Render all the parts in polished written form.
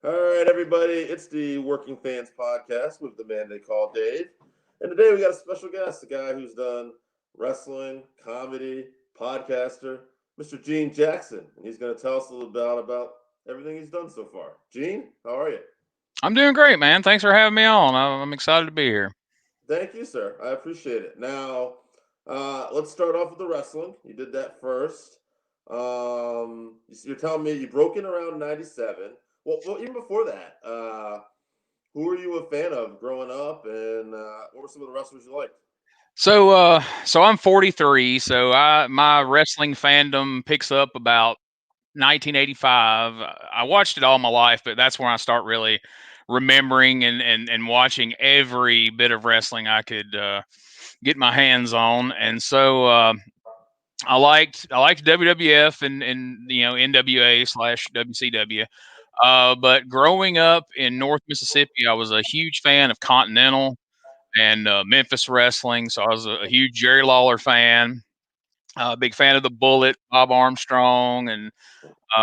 All right, everybody. It's the Working Fans Podcast with the man they call Dave. And today we got a special guest, a guy who's done wrestling, comedy, podcaster, Mr. Gene Jackson. And he's going to tell us a little bit about everything he's done so far. Gene, how are you? I'm doing great, man. Thanks for having me on. I'm excited to be here. Thank you, sir. I appreciate it. Now, let's start off with the wrestling. You did that first. You're telling me you broke in around 97. Well, even before that, who were you a fan of growing up, and what were some of the wrestlers you liked? So I'm 43. So my wrestling fandom picks up about 1985. I watched it all my life, but that's when I start really remembering and watching every bit of wrestling I could get my hands on. And so I liked WWF and NWA slash WCW. But growing up in North Mississippi, I was a huge fan of Continental and Memphis wrestling. So I was a huge Jerry Lawler fan, a big fan of the Bullet, Bob Armstrong, and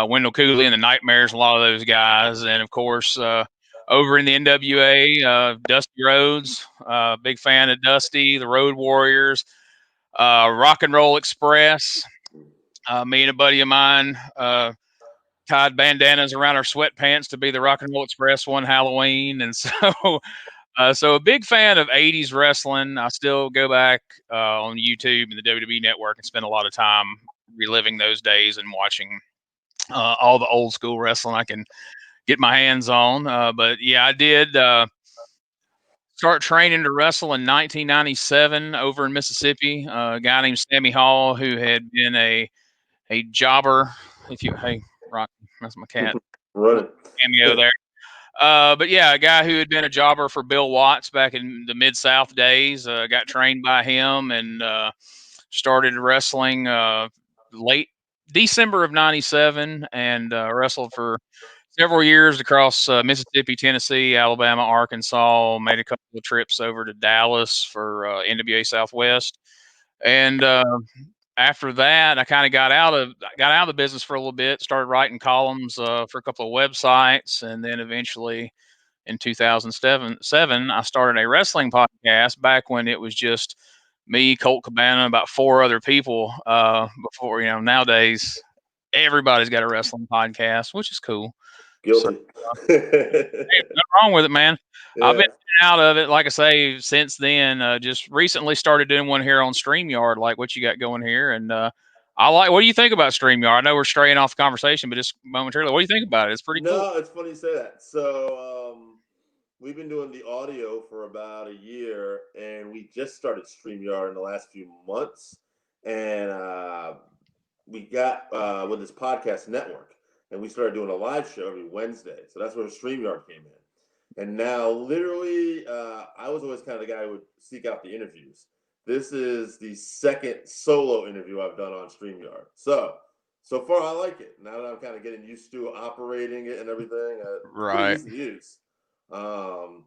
Wendell Cooley and the Nightmares, a lot of those guys. And of course, over in the NWA, Dusty Rhodes, big fan of Dusty, the Road Warriors, Rock and Roll Express. Me and a buddy of mine tied bandanas around our sweatpants to be the Rock and Roll Express one Halloween, and so a big fan of '80s wrestling. I still go back on YouTube and the WWE Network and spend a lot of time reliving those days and watching all the old school wrestling I can get my hands on. But yeah, I did start training to wrestle in 1997 over in Mississippi. A guy named Sammy Hall who had been a jobber. If you hey Rock, that's my cat. Running. Cameo there. But yeah, a guy who had been a jobber for Bill Watts back in the Mid South days, got trained by him and started wrestling late December of '97 and wrestled for several years across Mississippi, Tennessee, Alabama, Arkansas. Made a couple of trips over to Dallas for NWA Southwest, and after that, I kind of got out of the business for a little bit. Started writing columns for a couple of websites, and then eventually in 2007, I started a wrestling podcast back when it was just me, Colt Cabana, about four other people. Before nowadays everybody's got a wrestling podcast, which is cool. So Guilty. hey, nothing wrong with it, man. I've been Yeah. in and out of it, like I say, since then. Just recently started doing one here on StreamYard, like what you got going here, and I like. What do you think about StreamYard? I know we're straying off the conversation, but just momentarily, what do you think about it? It's pretty cool. No, it's funny you say that. So, we've been doing the audio for about a year, and we just started StreamYard in the last few months. And we got with this podcast network, and we started doing a live show every Wednesday. So that's where StreamYard came in. And now, literally, I was always kind of the guy who would seek out the interviews. This is the second solo interview I've done on StreamYard. So far, I like it. Now that I'm kind of getting used to operating it and everything, it's pretty Right. easy to use. Um,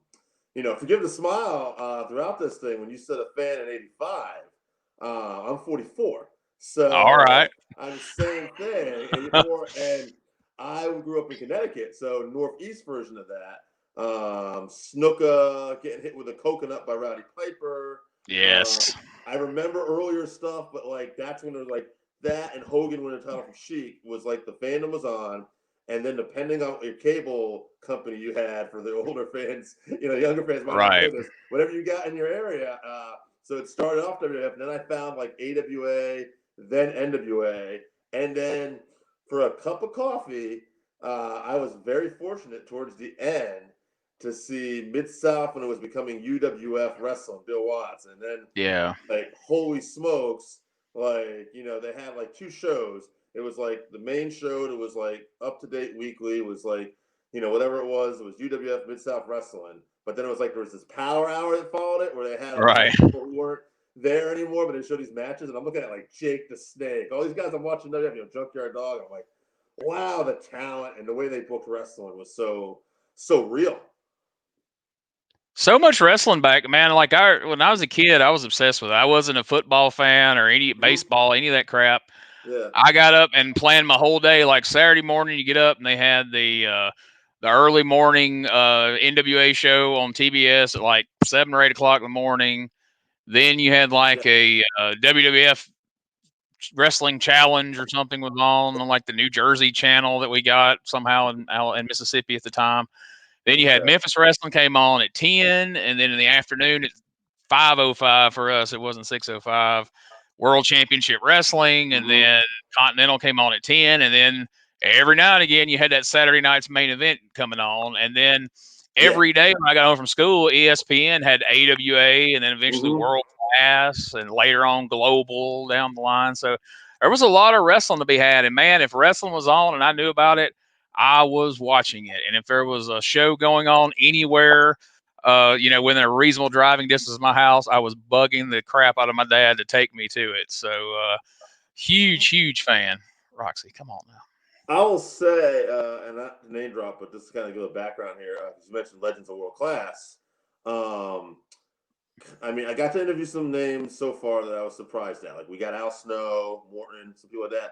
forgive the smile throughout this thing. When you said a fan in '85, I'm 44, All so right. I'm the same thing. '84, and I grew up in Connecticut, so northeast version of that. Snuka getting hit with a coconut by Roddy Piper. Um, Yes. I remember earlier stuff, but like that's when it was like that and Hogan winning the title from Sheik was like the fandom was on. And then depending on your cable company you had for the older fans, younger fans might not know Right. this. Whatever you got in your area. So it started off WWF, and then I found like AWA, then NWA, and then for a cup of coffee, I was very fortunate towards the end to see Mid South when it was becoming UWF Wrestling, Bill Watts, and then Yeah. like holy smokes, like they had like two shows. It was like the main show that was like up to date weekly was like whatever it was. It was UWF Mid South Wrestling, but then it was like there was this Power Hour that followed it where they had a bunch Right. of people who weren't there anymore, but they showed these matches, and I'm looking at like Jake the Snake, all these guys I'm watching WWF, Junkyard Dog. I'm like, wow, the talent and the way they booked wrestling was so real. So much wrestling back, man. Like when I was a kid, I was obsessed with it. I wasn't a football fan or any Mm-hmm. baseball, any of that crap. Yeah. I got up and planned my whole day. Like Saturday morning, you get up and they had the the early morning NWA show on TBS at like 7 or 8 o'clock in the morning. Then you had Yeah. like a WWF wrestling challenge or something was on like the New Jersey channel that we got somehow in Mississippi at the time. Then you had Okay. Memphis Wrestling came on at 10, and then in the afternoon at 5:05 for us. It wasn't 6:05. World Championship Wrestling, and Mm-hmm. then Continental came on at 10, and then every now and again you had that Saturday night's main event coming on, and then Yeah. every day when I got home from school, ESPN had AWA, and then eventually Mm-hmm. World Class, and later on Global down the line. So there was a lot of wrestling to be had, and man, if wrestling was on and I knew about it, I was watching it. And if there was a show going on anywhere, within a reasonable driving distance of my house, I was bugging the crap out of my dad to take me to it. So, huge fan. Roxy, come on now. I will say, and not to name drop, but just to kind of give a background here, you mentioned Legends of World Class. Um, I mean, I got to interview some names so far that I was surprised at. Like we got Al Snow, Morton, some people like that.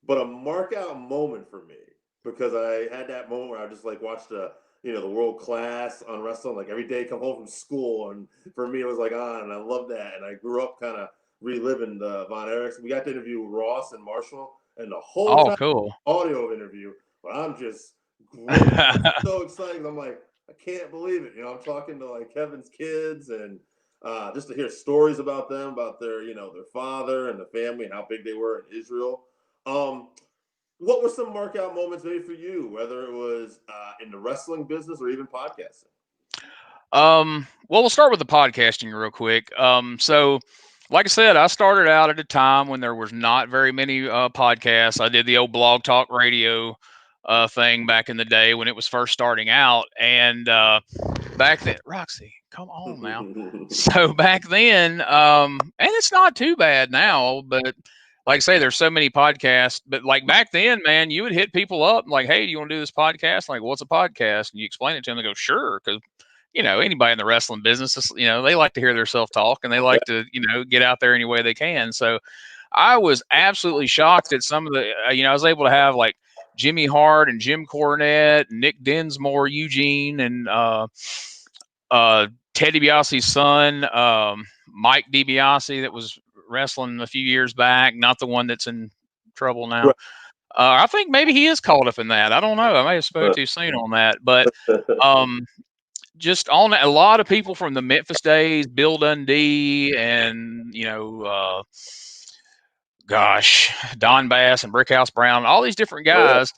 But a mark out moment for me because I had that moment where I just like watched the world class on wrestling like every day, come home from school, and for me it was like on, and I love that, and I grew up kind of reliving the Von Erichs. We got to interview Ross and Marshall, and the whole Oh, time cool. audio interview, but I'm just grinning. I'm so excited. I'm like, I can't believe it. I'm talking to like Kevin's kids and just to hear stories about them, about their father and the family and how big they were in Israel. Um, what were some mark out moments maybe for you, whether it was in the wrestling business or even podcasting? Well, we'll start with the podcasting real quick. So, like I said, I started out at a time when there was not very many podcasts. I did the old blog talk radio thing back in the day when it was first starting out, and back then, Roxy, come on now. So back then, and it's not too bad now, but like I say, there's so many podcasts. But like back then, man, you would hit people up like, "Hey, do you want to do this podcast?" Like, what's a podcast? And you explain it to them. They go, "Sure," because anybody in the wrestling business, they like to hear their self talk and they Yeah. like to, get out there any way they can. So I was absolutely shocked at some of the, I was able to have like Jimmy Hart and Jim Cornette, Nick Dinsmore, Eugene, and Ted DiBiase's son, Mike DiBiase, that was wrestling a few years back, not the one that's in trouble now. I think maybe he is caught up in that. I don't know. I may have spoke Right. too soon on that, but um, just on a lot of people from the Memphis days, Bill Dundee, and gosh, Don Bass and Brickhouse Brown, all these different Oh yeah. guys.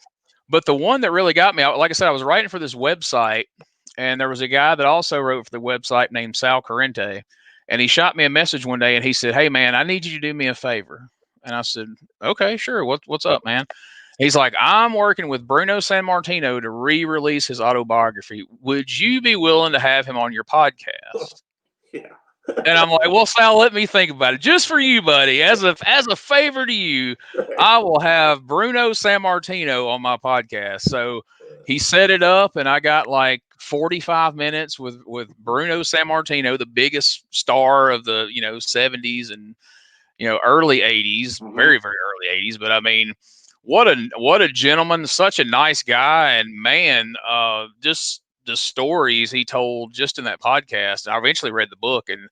But the one that really got me, like I said, I was writing for this website, and there was a guy that also wrote for the website named Sal Corrente, and he shot me a message one day, and he said, "Hey man, I need you to do me a favor." And I said, "Okay, sure. What's up, man?" He's like, "I'm working with Bruno San Martino to re-release his autobiography. Would you be willing to have him on your podcast?" Yeah. And I'm like, "Well, Sal, let me think about it. Just for you, buddy, as a favor to you, Right. I will have Bruno San Martino on my podcast." So he set it up, and I got like 45 minutes with Bruno San Martino, the biggest star of the 70s and early 80s, Mm-hmm. very very early 80s. But I mean, what a gentleman, such a nice guy, and man, just the stories he told just in that podcast. I eventually read the book, and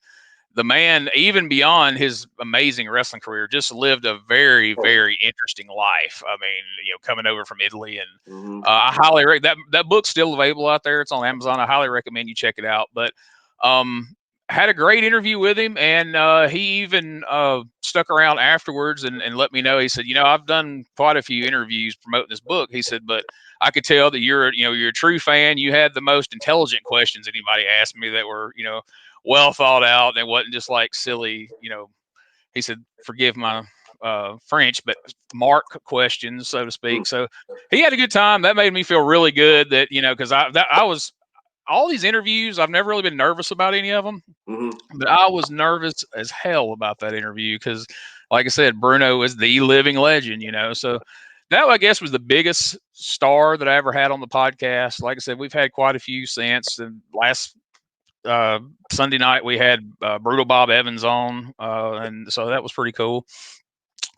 the man, even beyond his amazing wrestling career, just lived a very, very interesting life. I mean, coming over from Italy, and Mm-hmm. I highly that book's still available out there. It's on Amazon. I highly recommend you check it out. But um, had a great interview with him, and he even stuck around afterwards and let me know. He said, "I've done quite a few interviews promoting this book." He said, "But I could tell that you're a true fan. You had the most intelligent questions anybody asked me that were well thought out, and it wasn't just like silly." He said, "Forgive my French, but mark questions, so to speak." So he had a good time. That made me feel really good that because I was all these interviews. I've never really been nervous about any of them, Mm-hmm. but I was nervous as hell about that interview because, like I said, Bruno is the living legend. So that, I guess, was the biggest star that I ever had on the podcast. Like I said, we've had quite a few since. And last Sunday night we had Brutal Bob Evans on, and so that was pretty cool.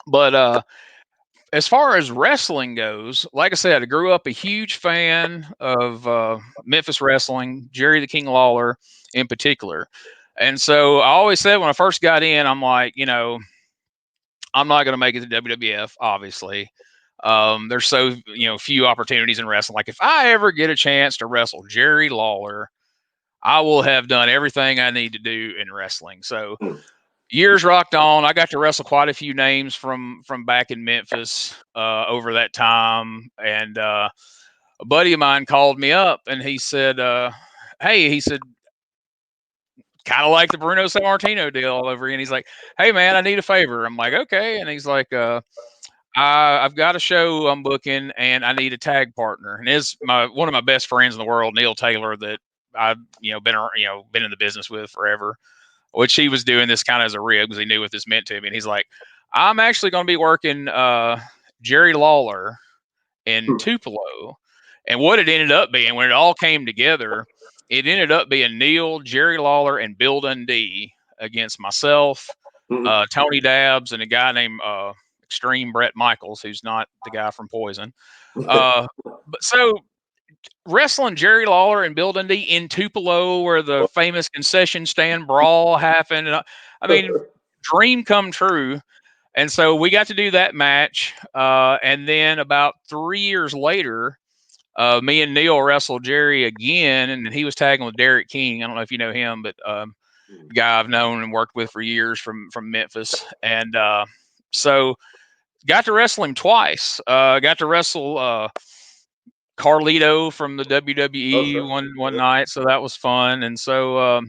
But as far as wrestling goes, like I said, I grew up a huge fan of Memphis wrestling, Jerry the King Lawler in particular. And so I always said when I first got in, I'm like, I'm not going to make it to WWF, obviously. There's so few opportunities in wrestling. Like if I ever get a chance to wrestle Jerry Lawler, I will have done everything I need to do in wrestling. So years rocked on. I got to wrestle quite a few names from back in Memphis over that time, and a buddy of mine called me up and he said, "Hey," he said, kind of like the Bruno Sammartino deal all over again. He's like, "Hey man, I need a favor." I'm like, "Okay," and he's like, I've got a show I'm booking, and I need a tag partner." And it's one of my best friends in the world, Neil Taylor, that I've been in the business with forever. Which he was doing this kind of as a rib because he knew what this meant to me. And he's like, "I'm actually going to be working Jerry Lawler in Tupelo." And what it ended up being, when it all came together, it ended up being Neil, Jerry Lawler, and Bill Dundee against myself, Tony Dabbs, and a guy named Extreme Brett Michaels, who's not the guy from Poison. But so wrestling Jerry Lawler and Bill Dundee in Tupelo, where the famous concession stand brawl happened. I mean, dream come true. And so we got to do that match. And then about 3 years later, me and Neil wrestled Jerry again, and he was tagging with Derek King. I don't know if you know him, but guy I've known and worked with for years from Memphis. And so got to wrestle him twice. Got to wrestle Carlito from the Oh, WWE sure. one night, so that was fun. And so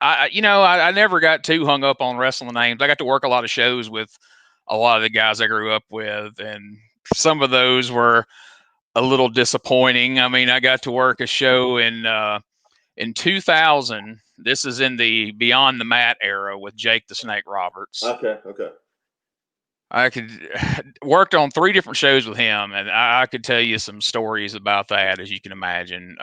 I never got too hung up on wrestling names. I got to work a lot of shows with a lot of the guys I grew up with, and some of those were a little disappointing. I mean, I got to work a show in 2000. This is in the Beyond the Mat era with Jake the Snake Roberts. Okay. Okay. I could worked on 3 different shows with him, and I could tell you some stories about that, as you can imagine.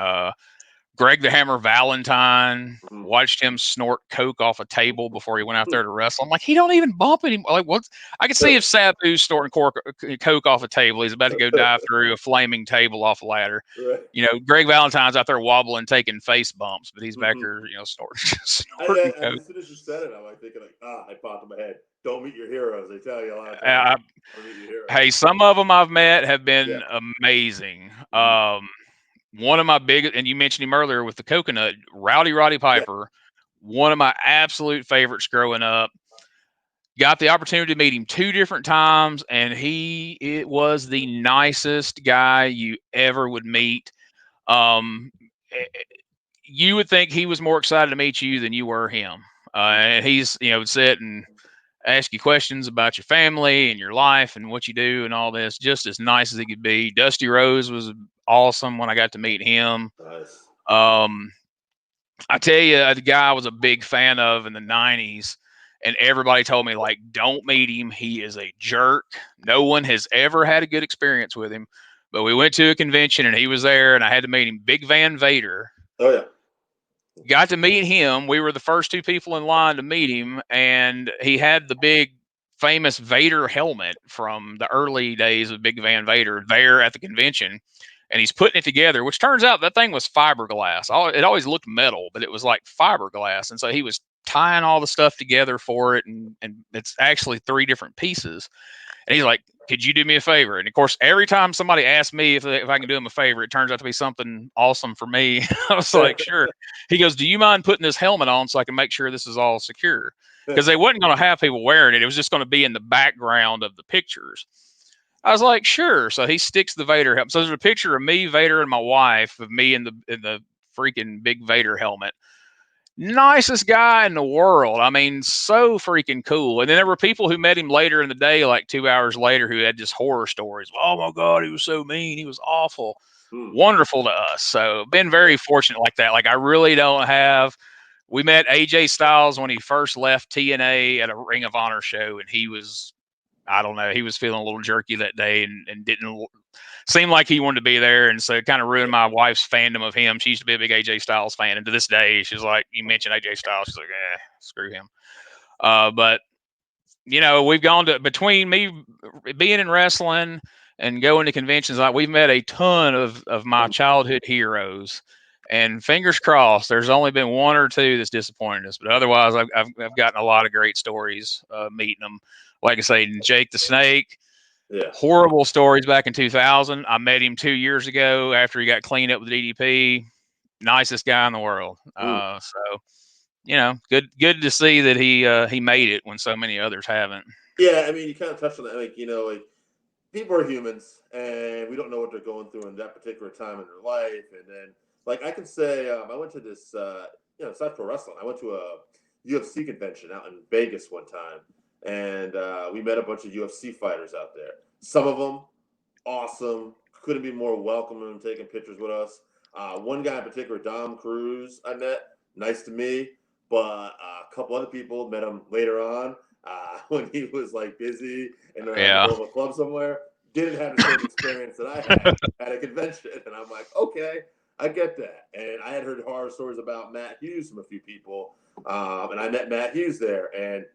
Greg the Hammer Valentine, watched him snort coke off a table before he went out there to wrestle. I'm like, he don't even bump anymore. Like, what? I could see if Sabu's snorting coke off a table, he's about to go dive through a flaming table off a ladder. Right. Greg Valentine's out there wobbling, taking face bumps, but he's back Mm-hmm. here, snorting coke. As soon as you said it, I'm like thinking like, I popped in my head. Don't meet your heroes. They tell you a lot of times. Uh, Don't meet your heroes. hey, some of them I've met have Yeah. been amazing. Mm-hmm. One of my biggest, and you mentioned him earlier with the coconut, Roddy Piper, one of my absolute favorites growing up. Got the opportunity to meet him 2 different times, and it was the nicest guy you ever would meet. Um, you would think he was more excited to meet you than you were him. And he's, would sit and ask you questions about your family and your life and what you do and all this, just as nice as he could be. Dusty Rose was awesome when I got to meet him. Nice. Um, I tell you, the guy I was a big fan of in the '90s, and everybody told me like, don't meet him. He is a jerk. No one has ever had a good experience with him. But we went to a convention and he was there, and I had to meet him. Big Van Vader. Oh yeah. Got to meet him. We were the first 2 people in line to meet him, and he had the big famous Vader helmet from the early days of Big Van Vader there at the convention. And he's putting it together, which turns out that thing was fiberglass. It always looked metal, but it was like fiberglass. And so he was tying all the stuff together for it, and it's actually 3 different pieces. And he's like, "Could you do me a favor?" And of course, every time somebody asks me if I can do him a favor, it turns out to be something awesome for me. I was like, "Sure." He goes, "Do you mind putting this helmet on so I can make sure this is all secure?" Because they wasn't going to have people wearing it. It was just going to be in the background of the pictures. I was like, "Sure." So he sticks the Vader helmet. So there's a picture of me, Vader, and my wife, of me in the freaking big Vader helmet. Nicest guy in the world. I mean, so freaking cool. And then there were people who met him later in the day, like 2 hours later, who had just horror stories. "Oh my God, he was so mean. He was awful." Wonderful to us. So been very fortunate like that. Like I really don't have. We met AJ Styles when he first left TNA at a Ring of Honor show, and he was, I don't know, he was feeling a little jerky that day and didn't seem like he wanted to be there. And so it kind of ruined my wife's fandom of him. She used to be a big AJ Styles fan. And to this day, she's like, you mentioned AJ Styles. She's like, screw him. But we've gone to between me being in wrestling and going to conventions. Like we've met a ton of my childhood heroes, and fingers crossed, there's only been one or two that's disappointed us. But otherwise, I've gotten a lot of great stories meeting them. Like I say, Jake the Snake. Yeah. Horrible stories back in 2000. I met him 2 years ago after he got cleaned up with DDP. Nicest guy in the world. Mm. So good to see that he made it when so many others haven't. Yeah, I mean, you kind of touched on that. Like, like people are humans, and we don't know what they're going through in that particular time in their life. And then, like, I can say, I went to this, aside from wrestling, I went to a UFC convention out in Vegas one time, and we met a bunch of UFC fighters out there. Some of them awesome, couldn't be more welcoming, taking pictures with us. One guy in particular, Dom Cruz, I met, nice to me. But a couple other people met him later on when he was like busy and in the Yeah. middle of a club somewhere. Didn't have the same experience that I had at a convention, and I'm like, okay, I get that. And I had heard horror stories about Matt Hughes from a few people, and I met Matt Hughes there, and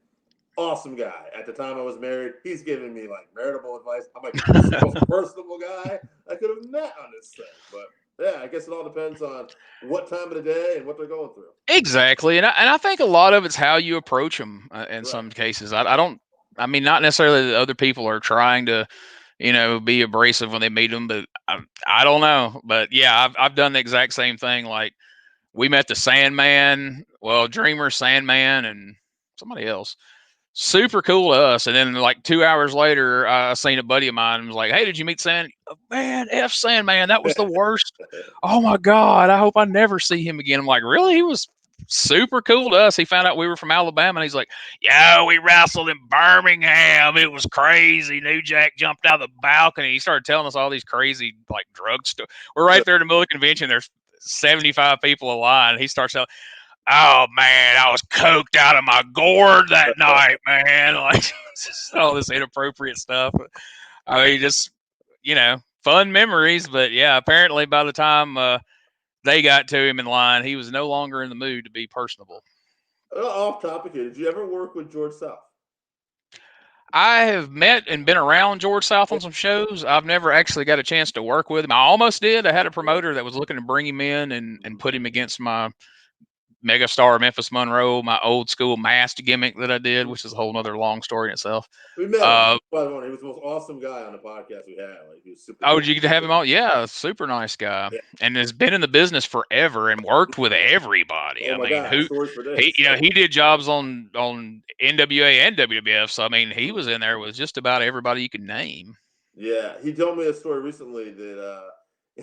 awesome guy. At the time I was married, he's giving me like marital advice. I'm like, this is the most personable guy I could have met on this thing. But yeah, I guess it all depends on what time of the day and what they're going through. Exactly, and I think a lot of it's how you approach them in Right. some cases. I don't. I mean, not necessarily that other people are trying to, be abrasive when they meet them, but I don't know. But yeah, I've done the exact same thing. Like we met the Sandman, well, Dreamer, Sandman, and somebody else. Super cool to us. And then like 2 hours later, I seen a buddy of mine and was like, "Hey, did you meet Sand? Man, F Sandman, that was the worst. Oh my god, I hope I never see him again." I'm like, "Really?" He was super cool to us. He found out we were from Alabama, and he's like, "Yo, we wrestled in Birmingham. It was crazy. New Jack jumped out of the balcony." He started telling us all these crazy like drug stories. We're right there in the middle of the convention. There's 75 people in line. He starts telling, "Oh man, I was coked out of my gourd that night, man." Like just all this inappropriate stuff. I mean, just fun memories. But yeah, apparently by the time they got to him in line, he was no longer in the mood to be personable. Off topic here. Did you ever work with George South? I have met and been around George South on some shows. I've never actually got a chance to work with him. I almost did. I had a Yeah. promoter that was looking to bring him in and put him against my megastar Memphis Monroe, my old school masked gimmick that I did, which is a whole other long story in itself. We met him. Uh, By the way, he was the most awesome guy on the podcast we had. Like he was super oh, cool. did you get to have him on? Yeah, super nice guy, Yeah. and has been in the business forever and worked with everybody. Oh I my mean, God, who stories for he, days. he did jobs on NWA and WWF. So I mean, he Mhm. was in there with just about everybody you could name. Yeah, he told me a story recently that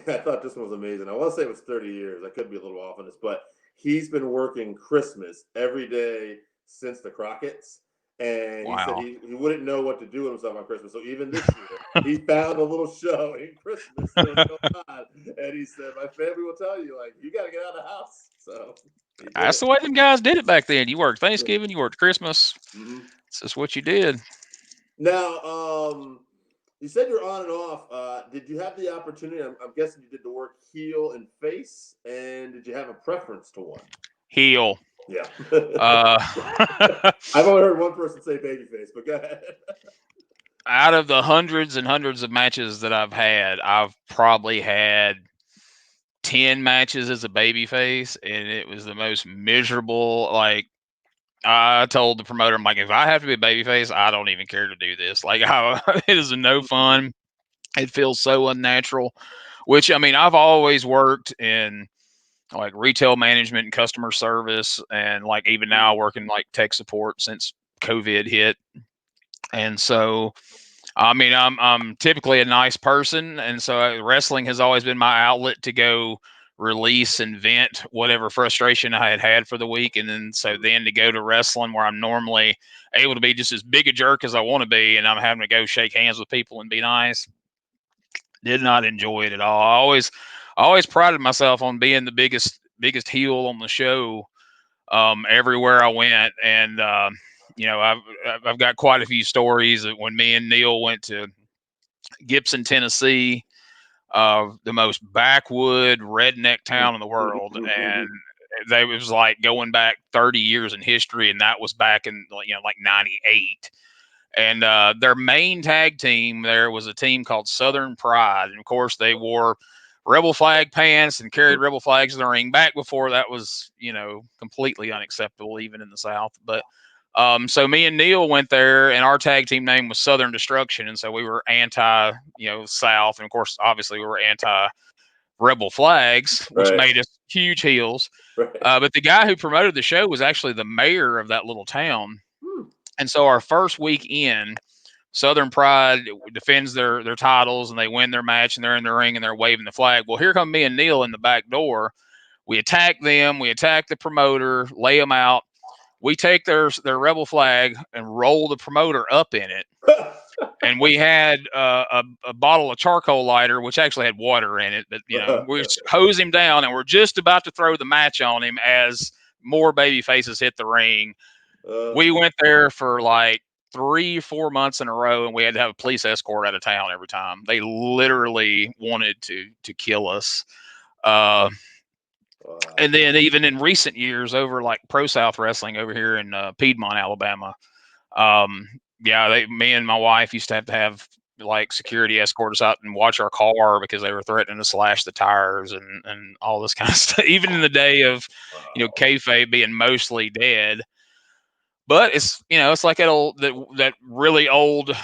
I thought this one was amazing. I want to say it was 30 years. I could be a little off on this, but he's been working Christmas every day since the Crockett's. And he said Wow. he wouldn't know what to do with himself on Christmas. So even this year, he found a little show in Christmas that was going on. And he said, my family will tell you, like, you got to get out of the house. So he did. That's the way them guys did it back then. You worked Thanksgiving, you worked Christmas. Mm-hmm. It's just what you did. Now, you said you're on and off. Did you have the opportunity? I'm guessing you did the work heel and face, and did you have a preference to one? Heel. Yeah. Uh, I've only heard one person say babyface, but go ahead. out of the hundreds and hundreds of matches that I've had, I've probably had 10 matches as a babyface, and it was the most miserable. Like, I told the promoter, I'm like, if I have to be a babyface, I don't even care to do this. Like, it is no fun. It feels so unnatural. Which, I mean, I've always worked in like retail management and customer service, and like even now working like tech support since COVID hit. And so I mean, I'm typically a nice person, and so wrestling has always been my outlet to go release and vent whatever frustration I had for the week, and then to go to wrestling where I'm normally able to be just as big a jerk as I want to be, and I'm having to go shake hands with people and be nice. Did not enjoy it at all. I always prided myself on being the biggest heel on the show everywhere I went, and I've got quite a few stories of when me and Neil went to Gibson, Tennessee, the most backwood redneck town in the world, and they was like going back 30 years in history, and that was back in like '98. And their main tag team there was a team called Southern Pride. And of course, they wore rebel flag pants and carried rebel flags in the ring. Back before that was, completely unacceptable, even in the South. But so me and Neil went there, and our tag team name was Southern Destruction. And so we were anti, South. And of course, obviously, we were anti rebel flags, which Right. made us huge heels. Right. But the guy who promoted the show was actually the mayor of that little town. Hmm. And so our first week in, Southern Pride defends their titles and they win their match and they're in the ring and they're waving the flag. Well, here come me and Neil in the back door. We attack them. We attack the promoter, lay them out. We take their rebel flag and roll the promoter up in it. And we had a bottle of charcoal lighter, which actually had water in it. But, we hose him down and we're just about to throw the match on him as more baby faces hit the ring. We went there for like 3-4 months in a row, and we had to have a police escort out of town every time. They literally wanted to kill us. Uh, Wow. and then even in recent years, over like Pro South Wrestling over here in Piedmont, Alabama, me and my wife used to have like security escort us out and watch our car because they were threatening to slash the tires and all this kind of stuff. Even in the day of, Wow. kayfabe being mostly dead. But it's like that really old,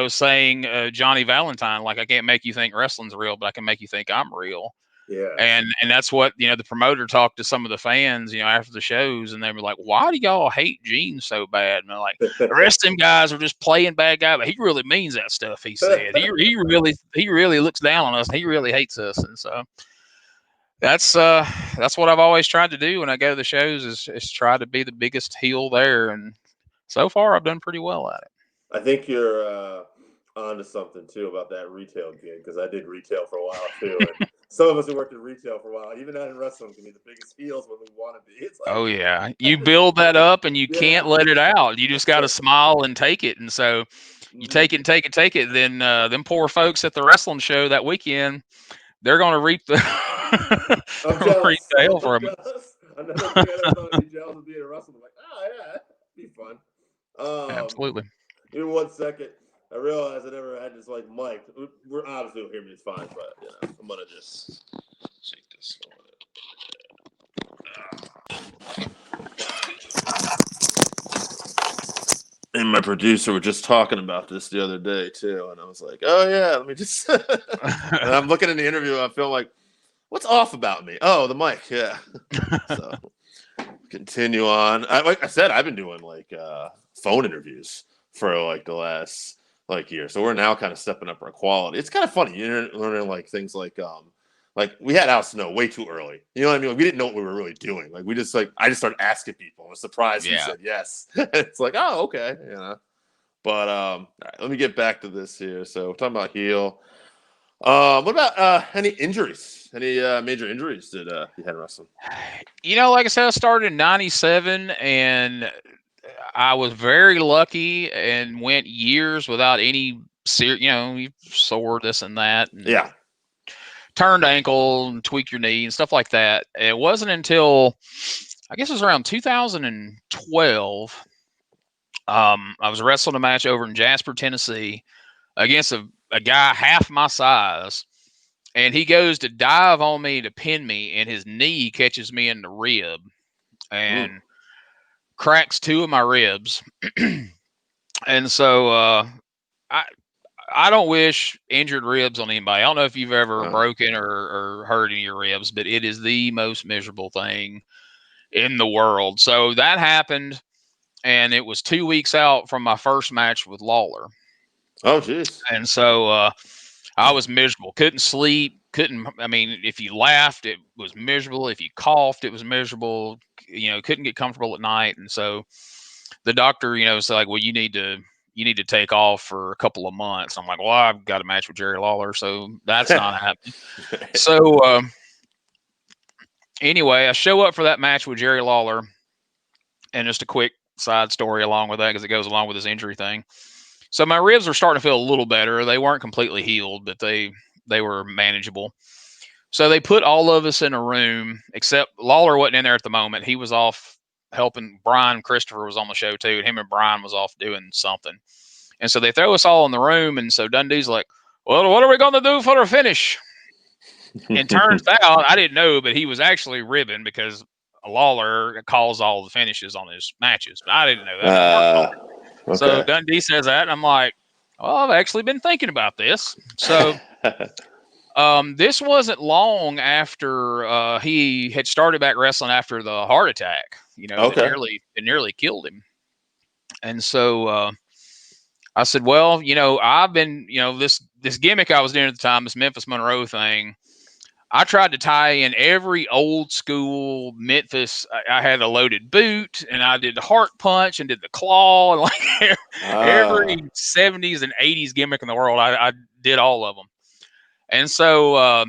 saying, Johnny Valentine, like, I can't make you think wrestling's real, but I can make you think I'm real. Yeah. And that's what, the promoter talked to some of the fans, after the shows, and they were like, why do y'all hate Gene so bad? And they're like, the rest of them guys are just playing bad guy, but he really means that stuff he said. He really looks down on us. He really hates us. And so that's what I've always tried to do when I go to the shows is try to be the biggest heel there, and so far I've done pretty well at it. I think you're onto something too about that retail gig, because I did retail for a while too, and some of us who worked in retail for a while, even not in wrestling, can be the biggest heels when we want to be. It's like, Oh yeah, you build that up and you can't yeah, let it out. You just got to smile and take it. And so you mm-hmm. take it and take it, take it. Then them poor folks at the wrestling show that weekend, they're gonna reap the I'm reap jealous. the I'm hell from it. jealous. Another thing I never thought I'd be jealous of being a wrestler. I'm like, oh yeah, that'd be fun. Absolutely. Give me 1 second. I realized I never had this like mic. We're obviously will hear me. It's fine, but I'm gonna just shake this. And my producer were just talking about this the other day too, and I was like, "Oh yeah, let me just." And I'm looking in the interview, I feel like, "What's off about me?" Oh, the mic, yeah. So continue on. Like I said, I've been doing like phone interviews for like the last like year, so we're now kind of stepping up our quality. It's kind of funny, learning like things like we had Al Snow way too early. You know what I mean? Like, we didn't know what we were really doing. Like I just started asking people. I was surprised he said yes. It's like, oh, okay, But all right, let me get back to this here. So we're talking about heel. What about any injuries? Any major injuries that you had in wrestling? Like I said, I started in '97, and I was very lucky and went years without any you sore this and that, and Yeah. turned ankle and tweaked your knee and stuff like that. It wasn't until I guess it was around 2012. I was wrestling a match over in Jasper, Tennessee, against a guy half my size, and he goes to dive on me to pin me, and his knee catches me in the rib and cracks 2 of my ribs. And so I I don't wish injured ribs on anybody. I don't know if you've ever broken or hurt any of your ribs, but it is the most miserable thing in the world. So that happened, and it was 2 weeks out from my first match with Lawler. Oh, jeez. And so I was miserable. Couldn't sleep. I mean, if you laughed, it was miserable. If you coughed, it was miserable. Couldn't get comfortable at night. And so the doctor, was like, well, you need to take off for a couple of months. I'm like, well, I've got a match with Jerry Lawler, so that's not happening. So anyway, I show up for that match with Jerry Lawler, and just a quick side story along with that, because it goes along with this injury thing. So my ribs were starting to feel a little better. They weren't completely healed, but they were manageable. So they put all of us in a room, except Lawler wasn't in there at the moment. He was off helping. Brian Christopher was on the show too, and him and Brian was off doing something. And so they throw us all in the room. And so Dundee's like, well, what are we going to do for the finish? And turns out, I didn't know, but he was actually ribbing because Lawler calls all the finishes on his matches. But I didn't know that. But Mark told me. Okay. So Dundee says that, and I'm like, well, I've actually been thinking about this. So this wasn't long after he had started back wrestling after the heart attack, that nearly killed him. And so I said, well, I've been, this gimmick I was doing at the time, this Memphis Monroe thing. I tried to tie in every old school Memphis. I had a loaded boot, and I did the heart punch and did the claw, and like every 70s and 80s gimmick in the world. I did all of them. And so I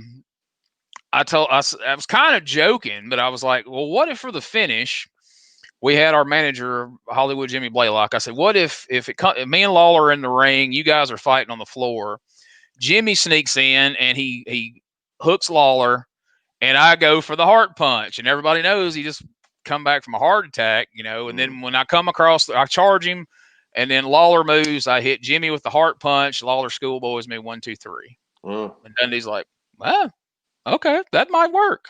was kind of joking, but I was like, well, what if for the finish, we had our manager, Hollywood Jimmy Blaylock. I said, what if me and Lawler are in the ring, you guys are fighting on the floor, Jimmy sneaks in and he hooks Lawler, and I go for the heart punch, and everybody knows he just come back from a heart attack, and then when I come across, I charge him, and then Lawler moves, I hit Jimmy with the heart punch, Lawler schoolboys me 1, 2, 3. And Dundee's like, well, okay, that might work.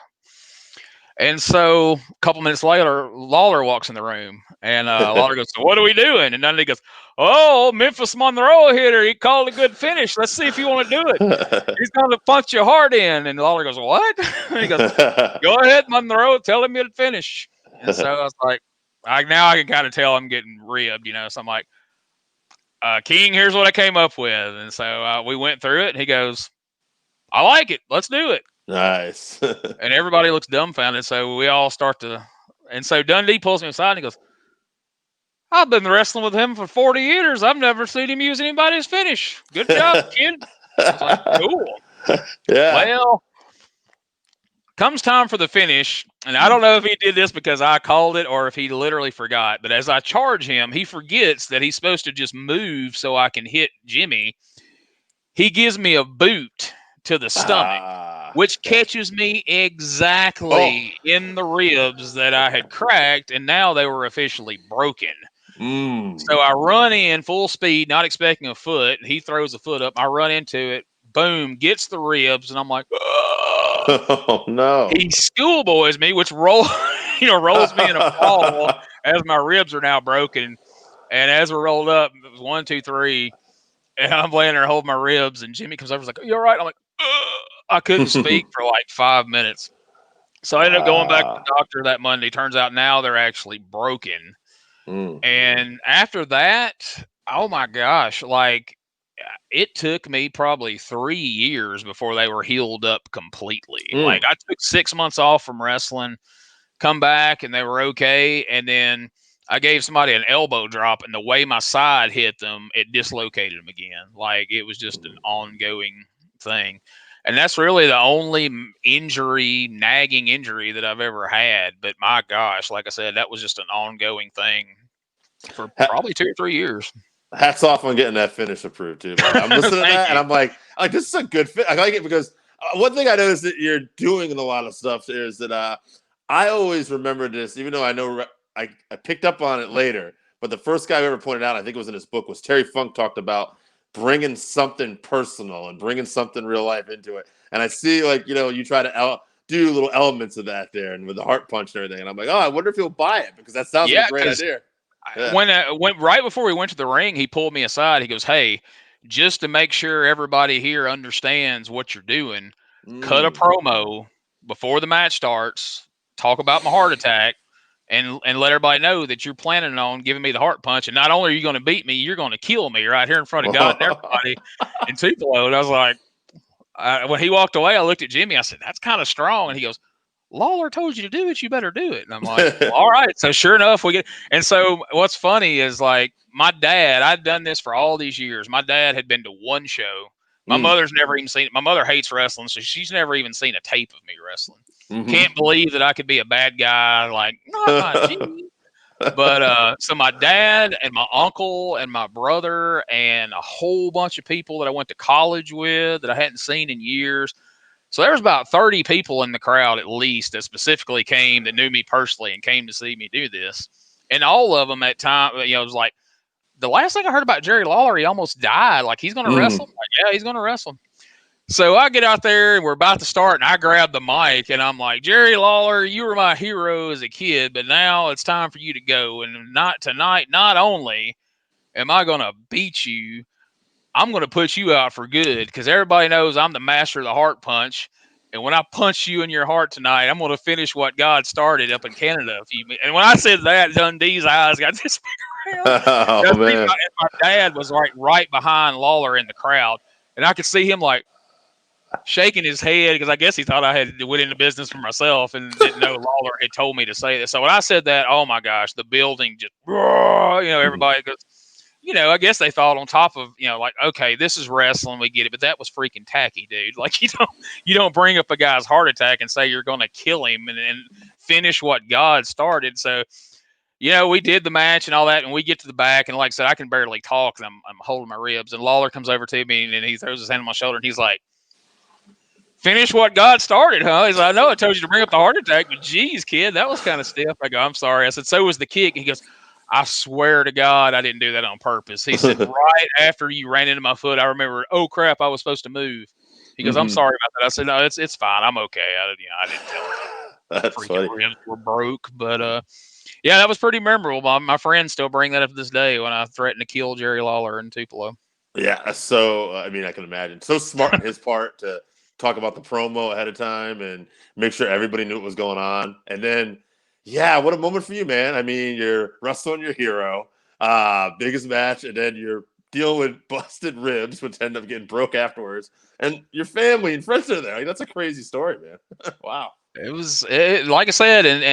And so a couple minutes later, Lawler walks in the room, and Lawler goes, so what are we doing? And Dundee goes, oh, Memphis Monroe hitter. He called a good finish. Let's see if you want to do it. He's going to punch your heart in. And Lawler goes, what? And he goes, go ahead, Monroe. Tell him you'll finish. And so I was like, now I can kind of tell I'm getting ribbed, So I'm like, King, here's what I came up with. And so we went through it, and he goes, I like it. Let's do it. Nice. And everybody looks dumbfounded. So we all start to, and so Dundee pulls me aside and he goes, I've been wrestling with him for 40 years. I've never seen him use anybody's finish. Good job, kid. I was like, cool. Yeah. Well, comes time for the finish. And I don't know if he did this because I called it or if he literally forgot. But as I charge him, he forgets that he's supposed to just move so I can hit Jimmy. He gives me a boot to the stomach, which catches me exactly in the ribs that I had cracked, and now they were officially broken. So I run in full speed, not expecting a foot. He throws a foot up. I run into it. Boom, gets the ribs, and I'm like, oh no! He schoolboys me, which rolls me in a ball as my ribs are now broken. And as we rolled up, it was 1, 2, 3, and I'm laying there holding my ribs, and Jimmy comes over, and is like, "You all right?" I'm like, I couldn't speak for like 5 minutes. So I ended up going back to the doctor that Monday. Turns out now they're actually broken. And after that, oh my gosh, like it took me probably 3 years before they were healed up completely. Like I took 6 months off from wrestling, come back, and they were okay. And then I gave somebody an elbow drop, and the way my side hit them, it dislocated them again. Like it was just an ongoing thing. And that's really the only nagging injury that I've ever had. But my gosh, like I said, that was just an ongoing thing for probably 2 or 3 years. Hats off on getting that finish approved too. Man. I'm listening to that, and I'm like, this is a good fit. I like it because one thing I noticed that you're doing in a lot of stuff is that I always remember this, even though I know I picked up on it later. But the first guy who ever pointed out, I think it was in his book, was Terry Funk talked about bringing something personal and bringing something real life into it. And I see, like, you try to do little elements of that there, and with the heart punch and everything. And I'm like, I wonder if he'll buy it, because that sounds like a great idea. Yeah. When right before we went to the ring, he pulled me aside. He goes, "Hey, just to make sure everybody here understands what you're doing, cut a promo before the match starts. Talk about my heart attack, and let everybody know that you're planning on giving me the heart punch. And not only are you going to beat me, you're going to kill me right here in front of God and everybody in Tupelo." And I was like, when he walked away, I looked at Jimmy. I said, "That's kind of strong." And he goes, "Lawler told you to do it. You better do it." And I'm like, well, all right. So sure enough, we get. And so what's funny is, like, my dad, I'd done this for all these years. My dad had been to one show. My mother's never even seen it. My mother hates wrestling, so she's never even seen a tape of me wrestling. Can't believe that I could be a bad guy. Like, not my Jimmy. But so my dad and my uncle and my brother and a whole bunch of people that I went to college with that I hadn't seen in years. So there was about 30 people in the crowd at least that specifically that knew me personally and came to see me do this. And all of them at time, it was like, the last thing I heard about Jerry Lawler, he almost died. Like, he's going to wrestle? Mm. Like, yeah, he's going to wrestle. So I get out there and we're about to start, and I grab the mic and I'm like, Jerry Lawler, you were my hero as a kid, but now it's time for you to go. And not tonight, not only am I going to beat you, I'm going to put you out for good because everybody knows I'm the master of the heart punch. And when I punch you in your heart tonight, I'm going to finish what God started up in Canada. And when I said that, Dundee's eyes got this big around. Oh And man. my dad was right behind Lawler in the crowd. And I could see him like shaking his head because I guess he thought I had went into business for myself and didn't know Lawler had told me to say this. So when I said that, oh my gosh, the building just, everybody goes, I guess they thought on top of, like, okay, this is wrestling, we get it, but that was freaking tacky, dude. Like, you don't bring up a guy's heart attack and say you're going to kill him and finish what God started. So, we did the match and all that, and we get to the back, and like I said, I can barely talk. I'm holding my ribs, and Lawler comes over to me and he throws his hand on my shoulder and he's like, finish what God started, huh? He's like, I know I told you to bring up the heart attack, but geez, kid, that was kind of stiff. I go, I'm sorry. I said, so was the kick. He goes, I swear to God, I didn't do that on purpose. He said, right after you ran into my foot, I remember, oh crap, I was supposed to move. He goes, I'm sorry about that. I said, no, it's fine. I'm okay. I didn't tell him That's freaking funny. ribs were broke. But yeah, that was pretty memorable. My friends still bring that up to this day when I threatened to kill Jerry Lawler in Tupelo. Yeah, so I mean, I can imagine. So smart on his part to talk about the promo ahead of time and make sure everybody knew what was going on. And then, yeah, what a moment for you, man. I mean, you're wrestling your hero, biggest match, and then you're dealing with busted ribs, which end up getting broke afterwards. And your family and friends are there. Like, that's a crazy story, man. Wow. It was like I said, and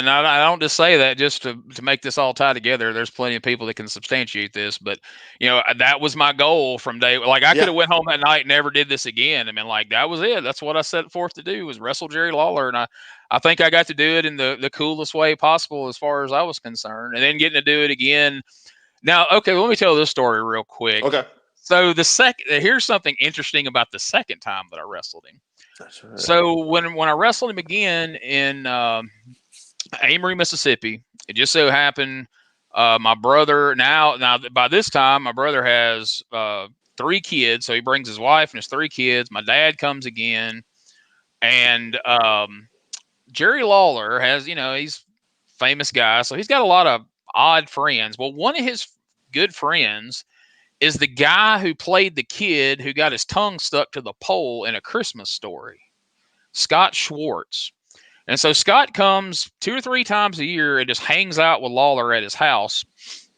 I don't just say that just to make this all tie together. There's plenty of people that can substantiate this, but that was my goal from day. Like, I could Yeah. have went home that night and never did this again. I mean, like, that was it. That's what I set forth to do, was wrestle Jerry Lawler, and I think I got to do it in the coolest way possible as far as I was concerned, and then getting to do it again. Now, okay, let me tell this story real quick. Okay. So here's something interesting about the second time that I wrestled him. That's right. So when I wrestled him again in Amory, Mississippi, it just so happened my brother now by this time my brother has 3 kids, so he brings his wife and his 3 kids. My dad comes again, and Jerry Lawler has he's a famous guy, so he's got a lot of odd friends. Well, one of his good friends is the guy who played the kid who got his tongue stuck to the pole in A Christmas Story. Scott Schwartz. And so Scott comes 2 or 3 times a year and just hangs out with Lawler at his house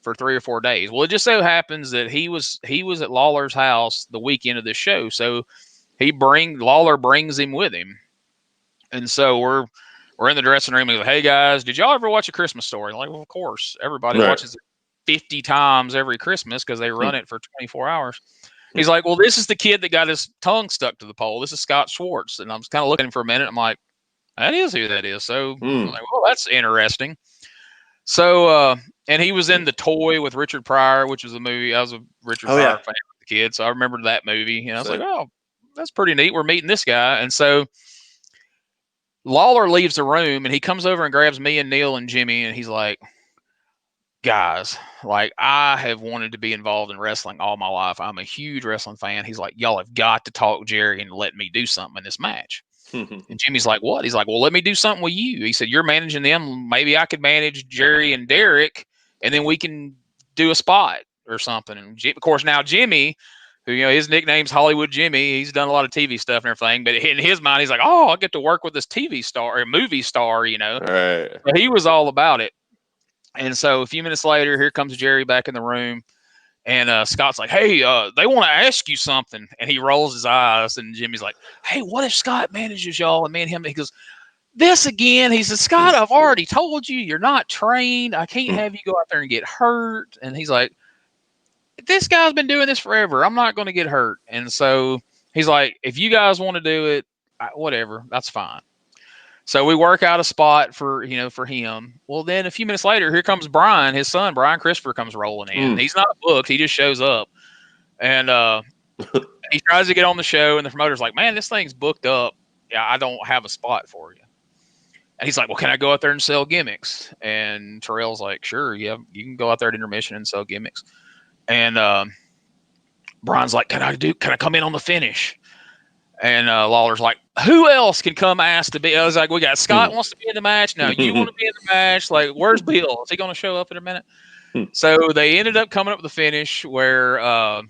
for 3 or 4 days. Well, it just so happens that he was at Lawler's house the weekend of this show, so Lawler brings him with him, and so we're in the dressing room. And he's like, "Hey guys, did y'all ever watch A Christmas Story?" I'm like, well, of course, everybody Right. watches it 50 times every Christmas because they run Hmm. it for 24 hours. He's like, well, this is the kid that got his tongue stuck to the pole. This is Scott Schwartz. And I was kind of looking for a minute. I'm like, that is who that is. So I'm Hmm. like, well, that's interesting. So, and he was in The Toy with Richard Pryor, which was a movie. I was a Richard Oh Pryor yeah. fan as a kid. So I remember that movie. And I was like, Same. oh, that's pretty neat. We're meeting this guy. And so Lawler leaves the room and he comes over and grabs me and Neil and Jimmy. And he's like, guys, like, I have wanted to be involved in wrestling all my life. I'm a huge wrestling fan. He's like, y'all have got to talk Jerry and let me do something in this match. And Jimmy's like, what? He's like, well, let me do something with you. He said, you're managing them. Maybe I could manage Jerry and Derek, and then we can do a spot or something. And of course, now Jimmy, who, his nickname's Hollywood Jimmy, he's done a lot of TV stuff and everything. But in his mind, he's like, oh, I get to work with this TV star or movie star, All right. So he was all about it. And so a few minutes later, here comes Jerry back in the room. And Scott's like, hey, they want to ask you something. And he rolls his eyes. And Jimmy's like, hey, what if Scott manages y'all? And me and him, he goes, this again? He says, Scott, I've already told you, you're not trained. I can't have you go out there and get hurt. And he's like, this guy's been doing this forever. I'm not going to get hurt. And so he's like, if you guys want to do it, whatever, that's fine. So we work out a spot for him. Well, then a few minutes later, here comes Brian, his son, Brian Christopher, comes rolling in. He's not booked. He just shows up. And he tries to get on the show, and the promoter's like, man, this thing's booked up. Yeah, I don't have a spot for you. And he's like, well, can I go out there and sell gimmicks? And Terrell's like, sure, yeah, you can go out there at intermission and sell gimmicks. And Brian's like, can I come in on the finish? And Lawler's like, who else can come ask to be? I was like, we got Scott wants to be in the match. Now you want to be in the match. Like, where's Bill? Is he going to show up in a minute? So they ended up coming up with the finish where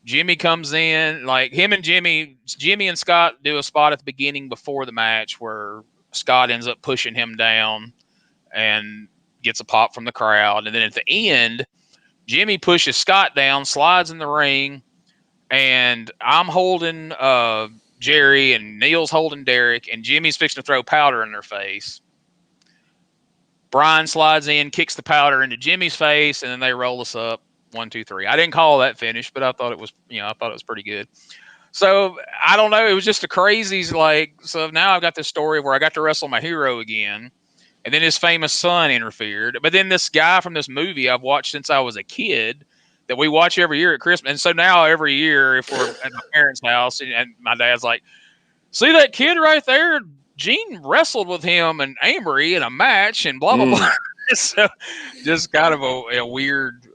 Jimmy comes in, like him and Jimmy and Scott do a spot at the beginning before the match where Scott ends up pushing him down and gets a pop from the crowd. And then at the end, Jimmy pushes Scott down, slides in the ring, and I'm holding Jerry and Neil's holding Derek, and Jimmy's fixing to throw powder in their face. Brian slides in, kicks the powder into Jimmy's face, and then they roll us up 1, 2, 3. I didn't call that finish, but I thought it was, I thought it was pretty good. So I don't know. It was just a crazy, like, so now I've got this story where I got to wrestle my hero again, and then his famous son interfered. But then this guy from this movie I've watched since I was a kid that we watch every year at Christmas. And so now every year, if we're at my parents' house and my dad's like, see that kid right there? Gene wrestled with him and Amory in a match and blah, blah, blah. So just kind of a weird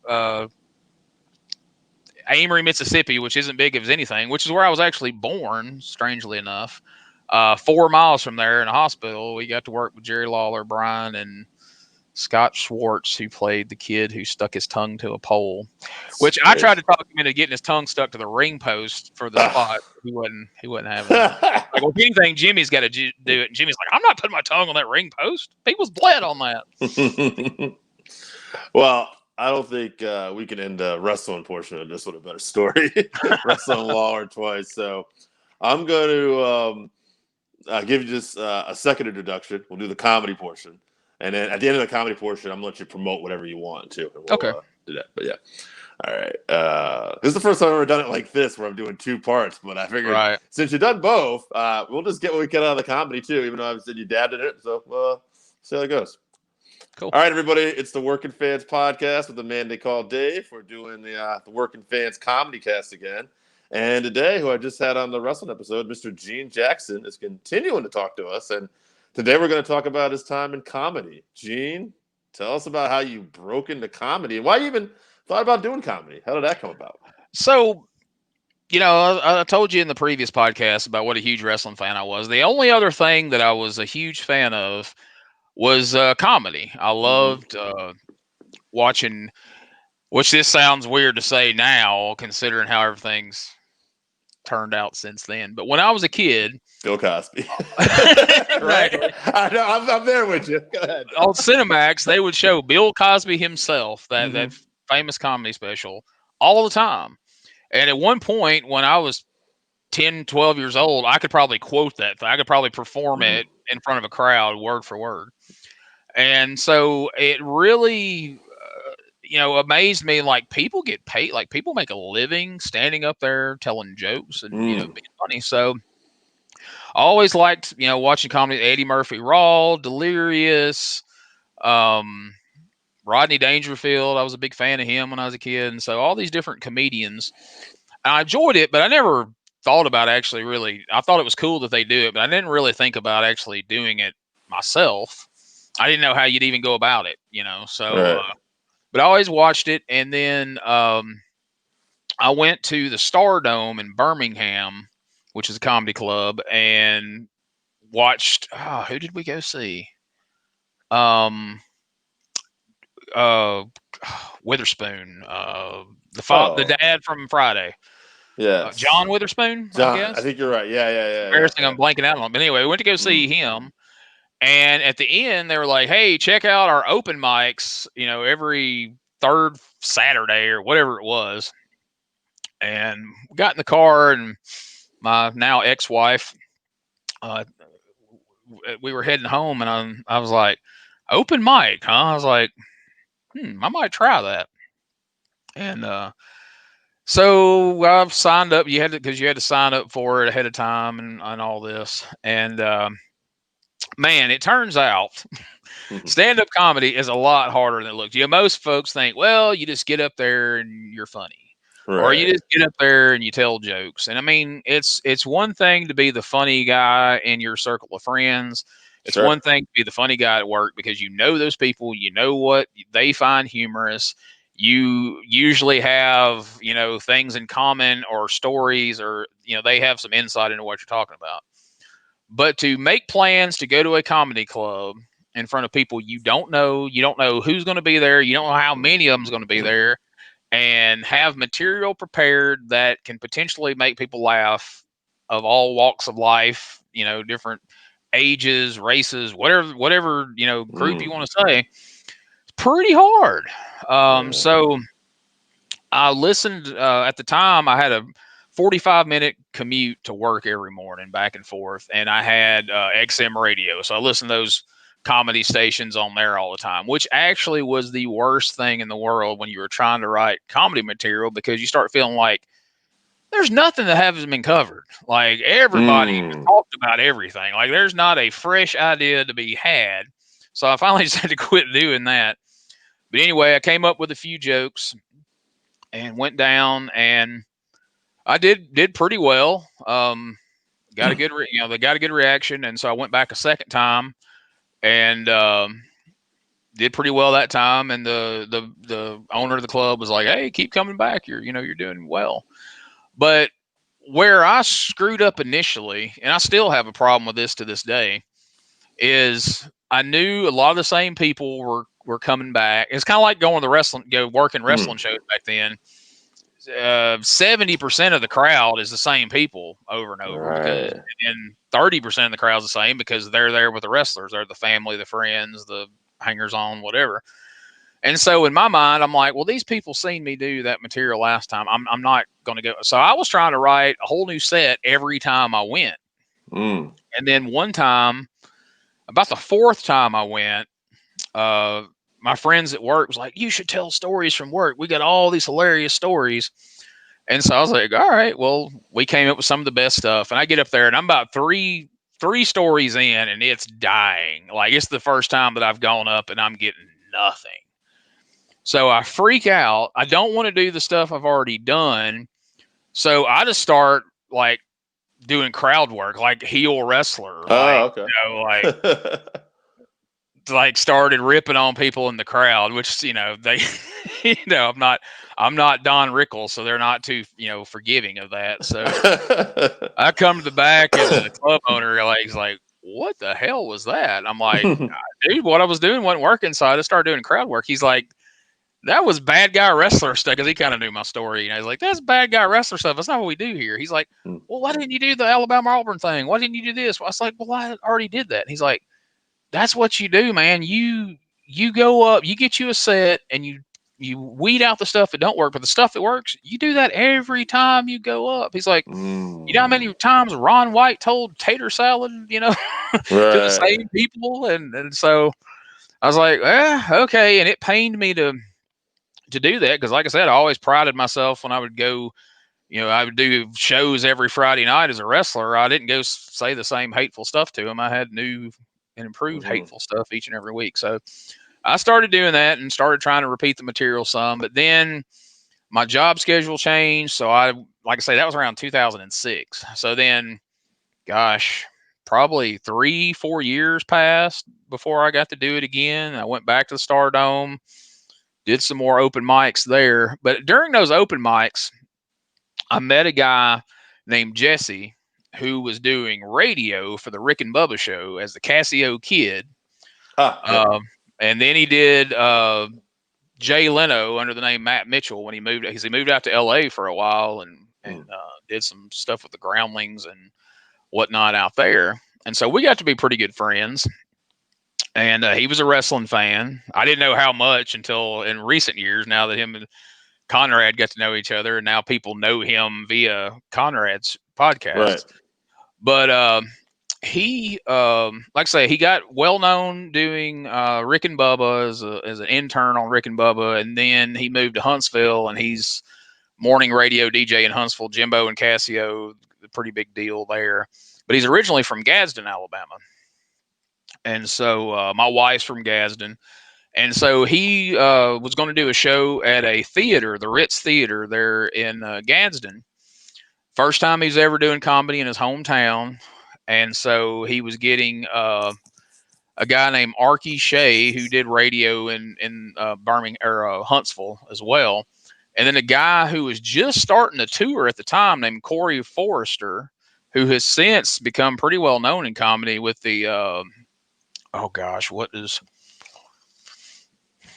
Amory, Mississippi, which isn't big as anything, which is where I was actually born, strangely enough. 4 miles from there in a hospital, we got to work with Jerry Lawler, Brian, and Scott Schwartz, who played the kid who stuck his tongue to a pole, which I tried to talk him into getting his tongue stuck to the ring post for the spot. He wasn't having that. Like, well, if anything, Jimmy's got to do it. And Jimmy's like, I'm not putting my tongue on that ring post. People's bled on that. Well, I don't think we can end the wrestling portion of this with a better story. Wrestling Lawler twice. So I'm going to give you just a second introduction. We'll do the comedy portion. And then at the end of the comedy portion, I'm going to let you promote whatever you want to. And we'll, okay. Do that. But yeah. All right. This is the first time I've ever done it like this where I'm doing 2 parts. But I figured since you've done both, we'll just get what we get out of the comedy too, even though I said you dabbed in it. So see how it goes. Cool. All right, everybody. It's the Working Fans podcast with the man they call Dave. We're doing the Working Fans comedy cast again. And today, who I just had on the wrestling episode, Mr. Gene Jackson, is continuing to talk to us. And today we're going to talk about his time in comedy. Gene, tell us about how you broke into comedy and why you even thought about doing comedy. How did that come about? So, I told you in the previous podcast about what a huge wrestling fan I was. The only other thing that I was a huge fan of was comedy. I loved watching, which this sounds weird to say now, considering how everything's turned out since then. But when I was a kid, Bill Cosby, right? I know, I'm there with you. Go ahead. On Cinemax, they would show Bill Cosby himself, that famous comedy special, all the time. And at one point, when I was 10, 12 years old, I could probably quote that. I could probably perform it in front of a crowd, word for word. And so it really, amazed me. Like, people get paid, like people make a living standing up there telling jokes and, being funny. So I always liked, watching comedy. Eddie Murphy Raw, Delirious, Rodney Dangerfield. I was a big fan of him when I was a kid. And so all these different comedians, and I enjoyed it, but I never thought about actually really. I thought it was cool that they do it, but I didn't really think about actually doing it myself. I didn't know how you'd even go about it, So, but I always watched it, and then I went to the Stardome in Birmingham, which is a comedy club, and watched. Who did we go see? Witherspoon, the dad from Friday. Yeah, John Witherspoon, John, I guess. I think you're right. Yeah. Embarrassing, I'm blanking out on him. But anyway, we went to go see him. And at the end, they were like, hey, check out our open mics, every third Saturday or whatever it was. And we got in the car, and my now ex-wife, we were heading home, and I was like, open mic, huh? I was like, I might try that. And so I've signed up. Because you had to sign up for it ahead of time and all this. And man, it turns out stand-up comedy is a lot harder than it looks. Most folks think, well, you just get up there and you're funny. Right. Or you just get up there and you tell jokes. And I mean, it's one thing to be the funny guy in your circle of friends. It's one thing to be the funny guy at work because you know those people, you know what they find humorous. you usually have, things in common or stories, or, they have some insight into what you're talking about. But to make plans to go to a comedy club in front of people you don't know who's going to be there, you don't know how many of them's going to be there, and have material prepared that can potentially make people laugh of all walks of life, different ages, races, whatever, group you want to say, it's pretty hard. So I listened, at the time. I had a 45-minute commute to work every morning, back and forth, and I had XM radio, so I listened to those comedy stations on there all the time, which actually was the worst thing in the world when you were trying to write comedy material, because you start feeling like there's nothing that hasn't been covered. Like, everybody talked about everything. Like, there's not a fresh idea to be had. So I finally just had to quit doing that. But anyway, I came up with a few jokes and went down, and I did pretty well. Got a good, they got a good reaction, and so I went back a second time and did pretty well that time. And the owner of the club was like, "Hey, keep coming back. You're doing well." But where I screwed up initially, and I still have a problem with this to this day, is I knew a lot of the same people were coming back. It's kind of like going to the working wrestling shows back then. 70% of the crowd is the same people over and over, because, and 30% of the crowd's the same because they're there with the wrestlers. They're the family, the friends, the hangers on, whatever. And so in my mind, I'm like, well, these people seen me do that material last time. I'm not going to go. So I was trying to write a whole new set every time I went. And then one time, about the fourth time I went, my friends at work was like, "You should tell stories from work. We got all these hilarious stories." And so I was like, "All right, well, we came up with some of the best stuff." And I get up there, and I'm about three stories in, and it's dying. Like, it's the first time that I've gone up and I'm getting nothing. So I freak out. I don't want to do the stuff I've already done. So I just start, like, doing crowd work, like heel wrestler, Okay. like started ripping on people in the crowd, which, they, I'm not Don Rickles, so they're not too, forgiving of that. So I come to the back, and the club owner, like, he's like, "What the hell was that?" I'm like, "Dude, what I was doing wasn't working." So I just started doing crowd work. He's like, "That was bad guy wrestler stuff," because he kind of knew my story. He's like, "That's bad guy wrestler stuff. That's not what we do here." He's like, "Well, why didn't you do the Alabama Auburn thing? Why didn't you do this?" Well, I was like, "Well, I already did that." And he's like, "That's what you do, man. You go up, you get you a set, and you weed out the stuff that don't work, but the stuff that works, you do that every time you go up." He's like, "You know how many times Ron White told tater salad, to the same people?" And so I was like, okay. And it pained me to do that, because, like I said, I always prided myself when I would go. I would do shows every Friday night as a wrestler. I didn't go say the same hateful stuff to him. I had new and improved hateful stuff each and every week. So I started doing that and started trying to repeat the material some. But then my job schedule changed. So like I say, that was around 2006. So then, gosh, probably 3-4 years passed before I got to do it again. I went back to the Stardome, did some more open mics there. But during those open mics, I met a guy named Jesse who was doing radio for the Rick and Bubba show as the Casio Kid. And then he did Jay Leno under the name Matt Mitchell when he moved, because he moved out to LA for a while and did some stuff with the Groundlings and whatnot out there. And so we got to be pretty good friends. And he was a wrestling fan. I didn't know how much until in recent years, now that him and Conrad got to know each other, and now people know him via Conrad's podcast. But he, like I say, he got well known doing Rick and Bubba as an intern on Rick and Bubba, and then he moved to Huntsville, and he's morning radio DJ in Huntsville. Jimbo and Casio, a pretty big deal there. But he's originally from Gadsden, Alabama, and so my wife's from Gadsden. And so he was going to do a show at a theater, the Ritz Theater there in Gadsden. First time he's ever doing comedy in his hometown. And so he was getting a guy named Arky Shea who did radio in Birmingham or Huntsville as well, and then a guy who was just starting a tour at the time named Corey Forrester, who has since become pretty well known in comedy with the oh gosh, what is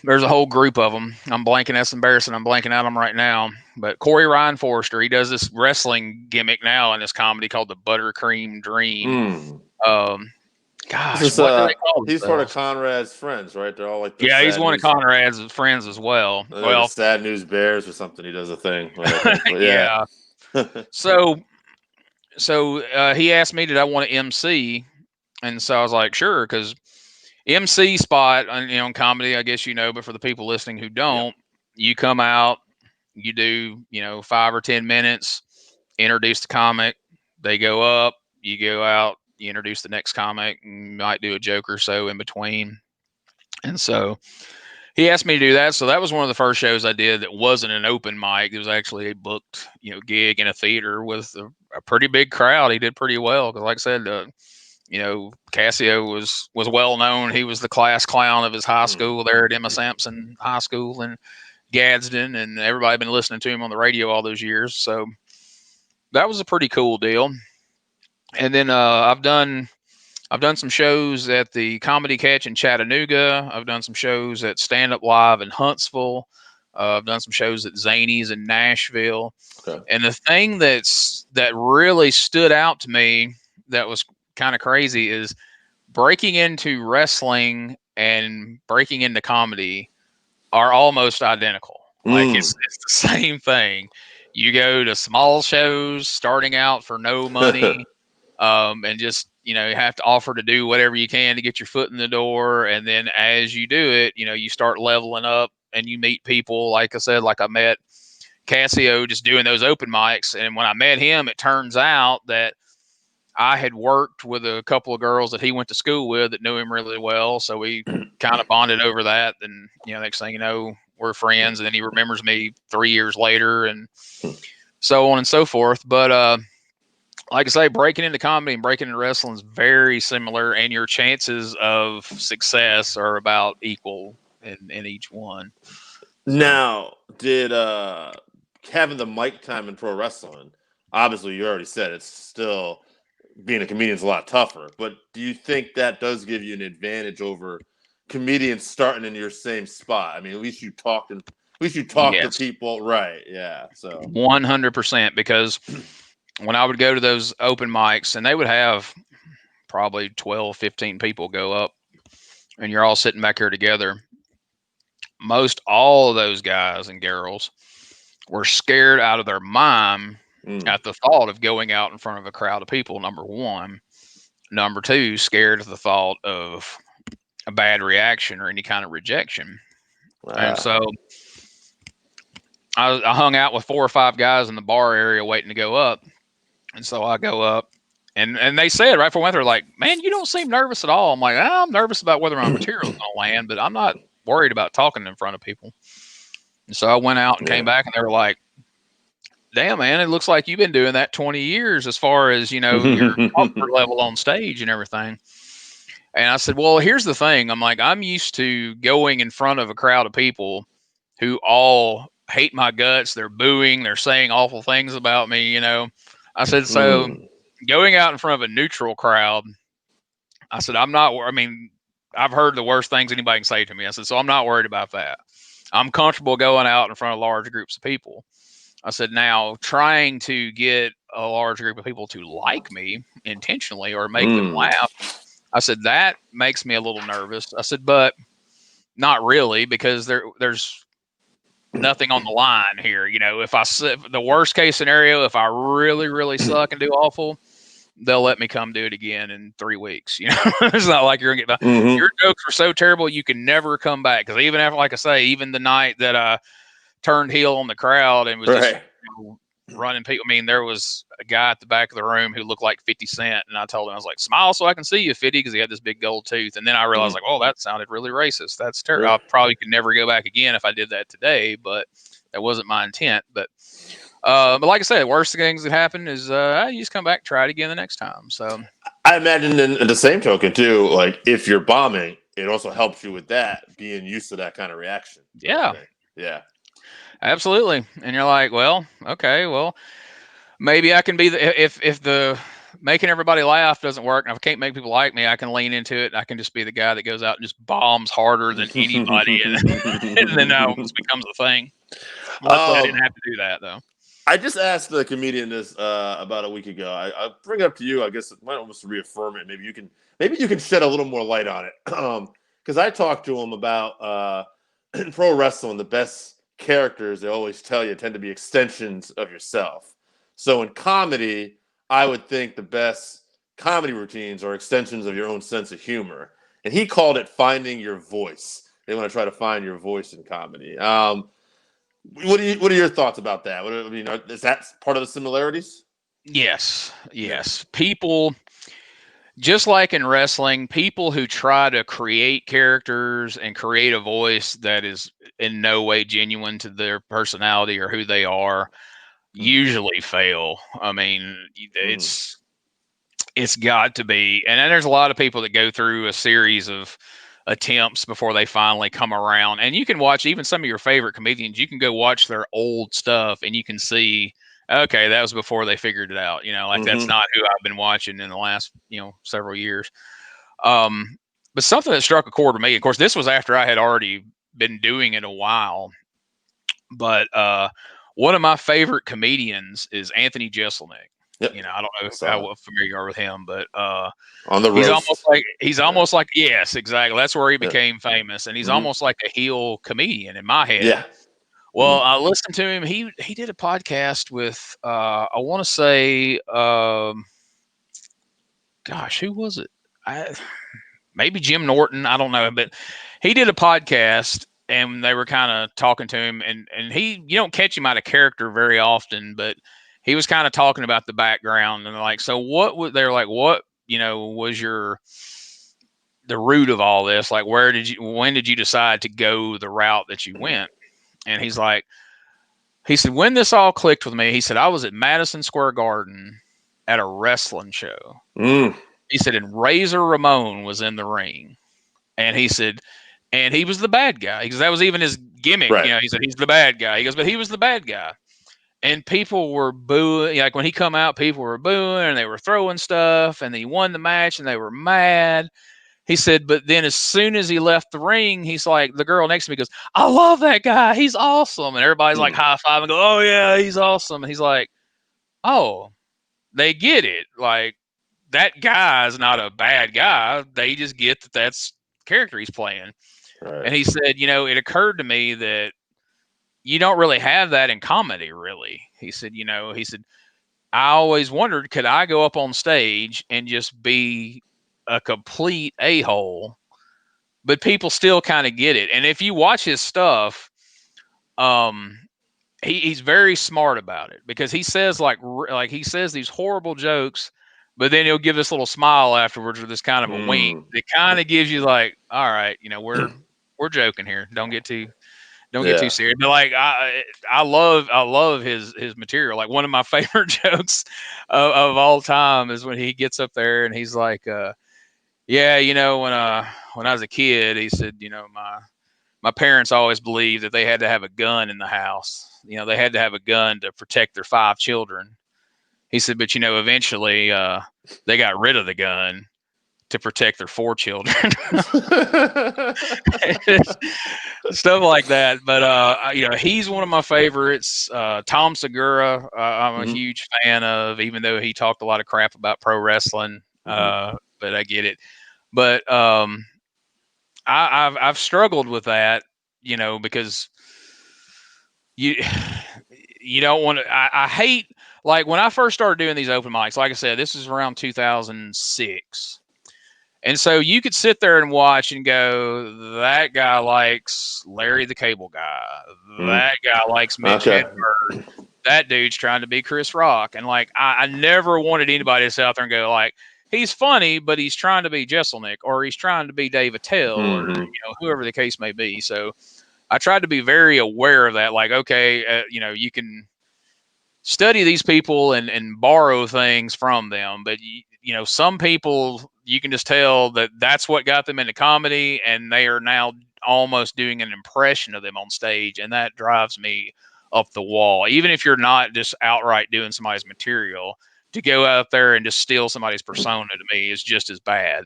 there's a whole group of them. I'm blanking. That's embarrassing. I'm blanking out them right now. But Corey Reinforster, he does this wrestling gimmick now in this comedy called the Buttercream Dream. Um, This gosh, is what do they call he's one of themselves? Conrad's friends, right? They're all like the Yeah, he's sad one of news, Conrad's friends as well. the Well, sad news bears or something. He does a thing, right, I think. But yeah. yeah. So he asked me, did I want to MC? And so I was like, sure, because MC spot, in comedy, I guess but for the people listening who don't, Yep. you come out, you do 5 or 10 minutes, introduce the comic, they go up, you go out, you introduce the next comic, and you might do a joke or so in between. And so he asked me to do that. So that was one of the first shows I did that wasn't an open mic. It was actually a booked gig in a theater with a pretty big crowd. He did pretty well because, like I said, Cassio was well known. He was the class clown of his high school there at Emma Sampson High School in Gadsden, and everybody had been listening to him on the radio all those years. So that was a pretty cool deal. And then I've done some shows at the Comedy Catch in Chattanooga. I've done some shows at Stand Up Live in Huntsville. I've done some shows at Zany's in Nashville. Okay. And the thing that really stood out to me that was kind of crazy is breaking into wrestling and breaking into comedy are almost identical. Like it's the same thing. You go to small shows starting out for no money, and just you have to offer to do whatever you can to get your foot in the door, and then as you do it, you start leveling up and you meet people. Like I said, like I met Cassio just doing those open mics, and when I met him, it turns out that I had worked with a couple of girls that he went to school with that knew him really well, so we kind of bonded over that. And next thing you know, we're friends, and then he remembers me 3 years later, and so on and so forth. But like I say, breaking into comedy and breaking into wrestling is very similar, and your chances of success are about equal in each one. Now, did having the mic time in pro wrestling, obviously you already said it's still being a comedian is a lot tougher, but do you think that does give you an advantage over comedians starting in your same spot? I mean, at least you talk to people, right? Yeah. So 100%, because when I would go to those open mics and they would have probably 12, 15 people go up, and you're all sitting back here together, most all of those guys and girls were scared out of their mind at the thought of going out in front of a crowd of people, number one. Number two, scared at the thought of a bad reaction or any kind of rejection. And so I hung out with 4 or 5 guys in the bar area waiting to go up. And so I go up, and they said right before I went there, like, man, you don't seem nervous at all. I'm like, I'm nervous about whether my material's going to land, but I'm not worried about talking in front of people. And so I went out and came back, and they were like, damn, man, it looks like you've been doing that 20 years as far as, your comfort level on stage and everything. And I said, well, here's the thing. I'm like, I'm used to going in front of a crowd of people who all hate my guts. They're booing. They're saying awful things about me, I said, so going out in front of a neutral crowd, I said, I've heard the worst things anybody can say to me. I said, so I'm not worried about that. I'm comfortable going out in front of large groups of people. I said, now trying to get a large group of people to like me intentionally or make them laugh, I said, that makes me a little nervous. I said, but not really, because there's nothing on the line here. If the worst case scenario, if I really, really suck and do awful, they'll let me come do it again in 3 weeks. It's not like you're gonna get your jokes were so terrible you can never come back. Because even after, like I say, even the night that I turned heel on the crowd and was just running people. I mean, there was a guy at the back of the room who looked like 50 Cent, and I told him, I was like, smile so I can see you, 50, because he had this big gold tooth. And then I realized, like, oh, that sounded really racist. That's terrible. I probably could never go back again if I did that today, but that wasn't my intent. But But like I said, worst things that happen is you just come back, try it again the next time. So I imagine in the same token too, like if you're bombing, it also helps you with that, being used to that kind of reaction type yeah, thing. Yeah. absolutely. And you're like, well, okay, well, maybe I can be the if the making everybody laugh doesn't work, and if I can't make people like me, I can lean into it. I can just be the guy that goes out and just bombs harder than anybody, and then that almost becomes a thing. Luckily, I didn't um, have to do that though. I just asked the comedian this about a week ago. I'll bring it up to you. I guess it might almost reaffirm it. Maybe you can shed a little more light on it. Because I talked to him about in pro wrestling, the best characters they always tell you tend to be extensions of yourself. So in comedy, I would think the best comedy routines are extensions of your own sense of humor. And he called it finding your voice. They want to try to find your voice in comedy. What are your thoughts about that? Is that part of the similarities? Yes, Yeah. yes. People, just like in wrestling, people who try to create characters and create a voice that is in no way genuine to their personality or who they are usually fail. I mean, Mm-hmm. it's got to be. And then there's a lot of people that go through a series of attempts before they finally come around. And you can watch even some of your favorite comedians, you can go watch their old stuff and you can see, okay, that was before they figured it out. Like that's Mm-hmm. not who I've been watching in the last, several years. Um, but something that struck a chord with me, of course, this was after I had already been doing it a while, but one of my favorite comedians is Anthony Jeselnik. Yep. I don't I know saw how it familiar you are with him, but on the roast. he's Yeah. almost like, yes, exactly. That's where he Yeah. became famous, and he's Mm-hmm. almost like a heel comedian in my head. Yeah. Well, Mm-hmm. I listened to him. He did a podcast with I want to say, gosh, who was it? Maybe Jim Norton. I don't know, but he did a podcast and they were kind of talking to him, and you don't catch him out of character very often, but he was kind of talking about the background and like, so what would they're like, what was the root of all this? Like, when did you decide to go the route that you went? And he said, when this all clicked with me, he said, I was at Madison Square Garden at a wrestling show. Mm. He said, and Razor Ramon was in the ring. And he said, and he was the bad guy because that was even his gimmick. Right. He said he's the bad guy. He goes, but he was the bad guy, and people were booing. Like when he come out, people were booing and they were throwing stuff, and he won the match and they were mad. He said, but then as soon as he left the ring, he's like, the girl next to me goes, I love that guy. He's awesome. And everybody's like Mm. high five and go, oh yeah, he's awesome. And he's like, oh, they get it. Like that guy is not a bad guy. They just get that that's the character he's playing. Right. And he said, it occurred to me that you don't really have that in comedy, really. He said, I always wondered, could I go up on stage and just be a complete a hole, but people still kind of get it. And if you watch his stuff, um, he's very smart about it because he says like he says these horrible jokes, but then he'll give this little smile afterwards or this kind of a wink Mm. that kind of gives you like, all right, we're joking here. Don't get too Yeah. serious. But like I love his material. Like one of my favorite jokes of all time is when he gets up there and he's like, yeah, when I was a kid, he said, my parents always believed that they had to have a gun in the house. They had to have a gun to protect their 5 children. He said, but eventually they got rid of the gun to protect their 4 children. Stuff like that. But he's one of my favorites. Tom Segura, I'm a Mm-hmm. huge fan of, even though he talked a lot of crap about pro wrestling. Mm-hmm. But I get it. But I've struggled with that, because you you don't want to. I hate, like when I first started doing these open mics. Like I said, this is around 2006. And so you could sit there and watch and go, that guy likes Larry the Cable Guy. Mm. That guy likes Mitch Okay. Hedberg. That dude's trying to be Chris Rock. And like, I never wanted anybody to sit out there and go like, he's funny, but he's trying to be Jeselnik or he's trying to be Dave Attell or, Mm-hmm. whoever the case may be. So I tried to be very aware of that. Like, okay, study these people and borrow things from them. But you know, some people you can just tell that that's what got them into comedy, and they are now almost doing an impression of them on stage, and that drives me up the wall. Even if you're not just outright doing somebody's material, to go out there and just steal somebody's persona to me is just as bad.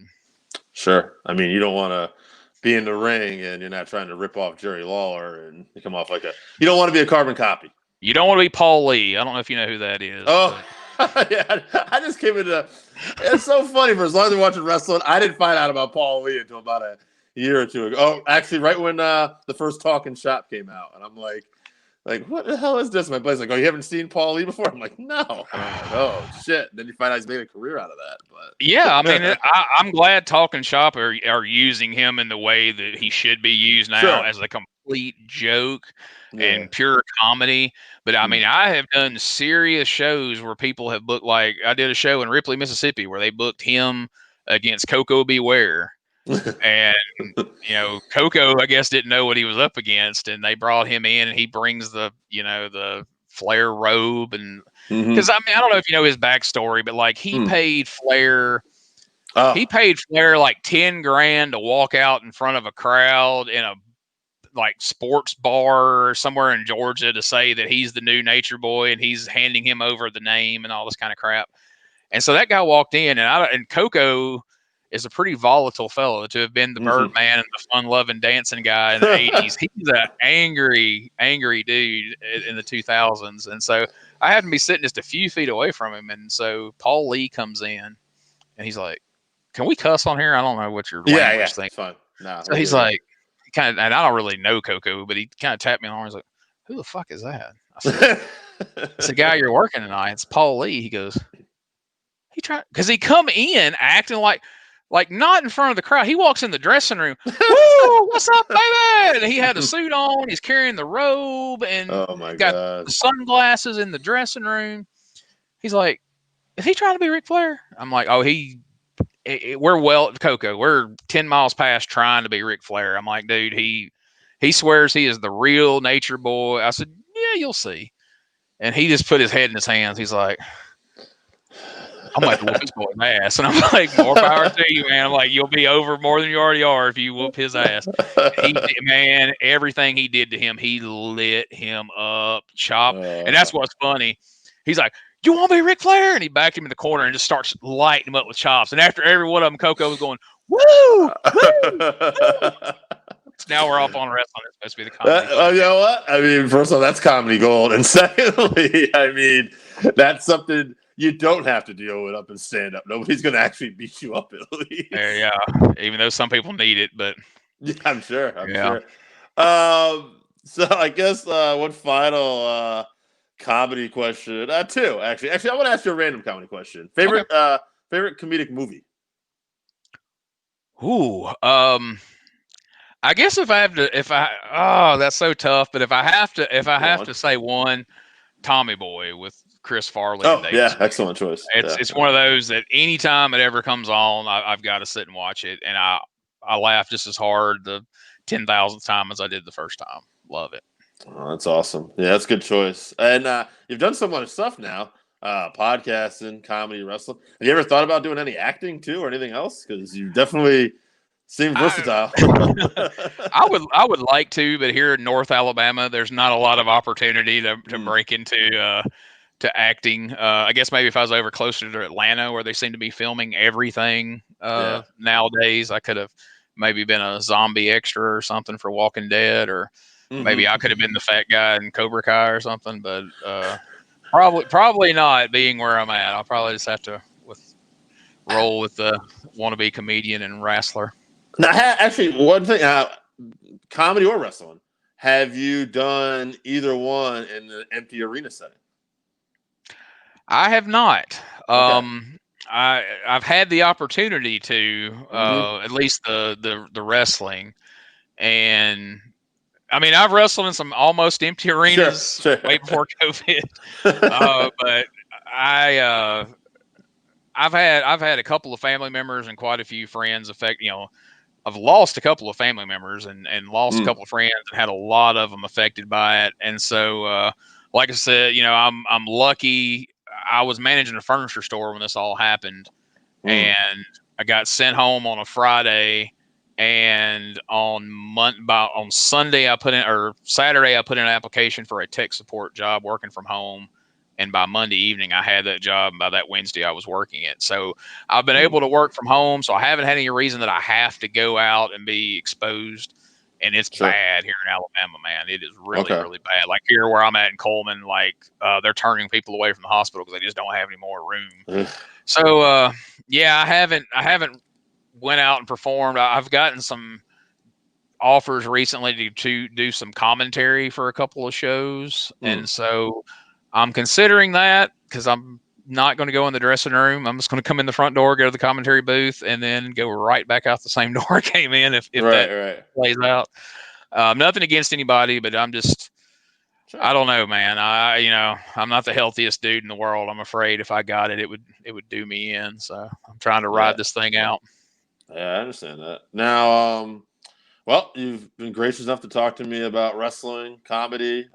Sure. I mean, you don't want to be in the ring and you're not trying to rip off Jerry Lawler and you come off like a. You don't want to be a carbon copy. You don't want to be Paul Lee. I don't know if you know who that is. Oh, yeah. I just came into. It's so funny. For as long as I'm watching wrestling, I didn't find out about Paul Lee until about a year or two ago. Oh, actually, right when the first Talking Shop came out, and I'm like, what the hell is this? My buddy's like, oh, you haven't seen Paul Lee before? I'm like, no. And I'm like, oh shit. And then you find out he's made a career out of that. But yeah, I mean, I'm glad Talking Shop are using him in the way that he should be used now, sure. as a complete joke Yeah. and pure comedy. But I mean, I have done serious shows where people have booked, like I did a show in Ripley, Mississippi, where they booked him against Coco Beware. And you know, Coco, I guess, didn't know what he was up against, and they brought him in, and he brings the Flair robe, and because I mean, I don't know if you know his backstory, but like he paid Flair. He paid Flair like 10 grand to walk out in front of a crowd in a like sports bar somewhere in Georgia to say that he's the new Nature Boy, and he's handing him over the name and all this kind of crap. And so that guy walked in, and Coco is a pretty volatile fellow to have been the Birdman and the fun-loving dancing guy in the 80s. He's an angry dude in the 2000s. And so I happened to be sitting just a few feet away from him. And so Paul Lee comes in, and he's like, can we cuss on here? I don't know what your language thing. It's fine. Nah, so he's like, kind of, and I don't really know Coco, but he kind of tapped me on the arm. He's like, who the fuck is that? I said, it's the guy you're working tonight. It's Paul Lee. He goes, he tried, because he come in acting like not in front of the crowd. He walks in the dressing room. Woo, what's up, baby? And he had a suit on. He's carrying the robe and got the sunglasses in the dressing room. He's like, is he trying to be Ric Flair? I'm like, oh, we're Coco. We're 10 miles past trying to be Ric Flair. I'm like, dude, he swears he is the real Nature Boy. I said, yeah, you'll see. And he just put his head in his hands. He's like, I'm like, whoop his boy's ass. And I'm like, more power to you, man. I'm like, you'll be over more than you already are if you whoop his ass. Man, everything he did to him, he lit him up, chop. And that's what's funny. He's like, you want to be Ric Flair? And he backed him in the corner and just starts lighting him up with chops. And after every one of them, Coco was going, woo, woo, woo. So now we're off on wrestling. It's supposed to be the comedy. You know what? I mean, first of all, that's comedy gold. And secondly, I mean, that's something you don't have to deal with up and stand up. Nobody's going to actually beat you up at least. Yeah, even though some people need it, but yeah, I'm sure. Sure. So I guess one final comedy question. Two, actually. Actually, I want to ask you a random comedy question. Favorite comedic movie? Ooh, I guess that's so tough. But if I have to say one, Tommy Boy with Chris Farley. Oh, yeah, excellent choice. It's one of those that anytime it ever comes on, I've got to sit and watch it, and I laugh just as hard the 10,000th time as I did the first time. Love it. Oh, that's awesome. Yeah, that's a good choice. And you've done so much stuff now, podcasting, comedy, wrestling. Have you ever thought about doing any acting too, or anything else? Because you definitely seem versatile. I would like to, but here in North Alabama, there's not a lot of opportunity to break into to acting. I guess maybe if I was over closer to Atlanta, where they seem to be filming everything nowadays, I could have maybe been a zombie extra or something for Walking Dead, or maybe I could have been the fat guy in Cobra Kai or something. But probably not, being where I'm at. I'll probably just have to roll with the wannabe comedian and wrestler. Now, actually, one thing, comedy or wrestling, have you done either one in the empty arena setting? I have not. Okay. I've had the opportunity to, at least the wrestling, and I mean, I've wrestled in some almost empty arenas way before COVID, but I've had a couple of family members and quite a few friends I've lost a couple of family members and lost a couple of friends and had a lot of them affected by it. And so like I said, I'm lucky. I was managing a furniture store when this all happened, and I got sent home on a Friday, and on Sunday or Saturday I put in an application for a tech support job working from home, and by Monday evening I had that job, and by that Wednesday I was working it. So I've been able to work from home, so I haven't had any reason that I have to go out and be exposed. And it's bad here in Alabama, man. It is really, really bad. Like here where I'm at in Coleman, like they're turning people away from the hospital because they just don't have any more room. So yeah, I haven't went out and performed. I've gotten some offers recently to do some commentary for a couple of shows, and so I'm considering that because I'm not going to go in the dressing room. I'm just going to come in the front door, go to the commentary booth, and then go right back out the same door I came in if that plays out. Nothing against anybody, but I'm just I don't know, man. I'm not the healthiest dude in the world. I'm afraid if I got it, it would do me in. So I'm trying to ride this thing out. Yeah, I understand that. Now, well, you've been gracious enough to talk to me about wrestling, comedy.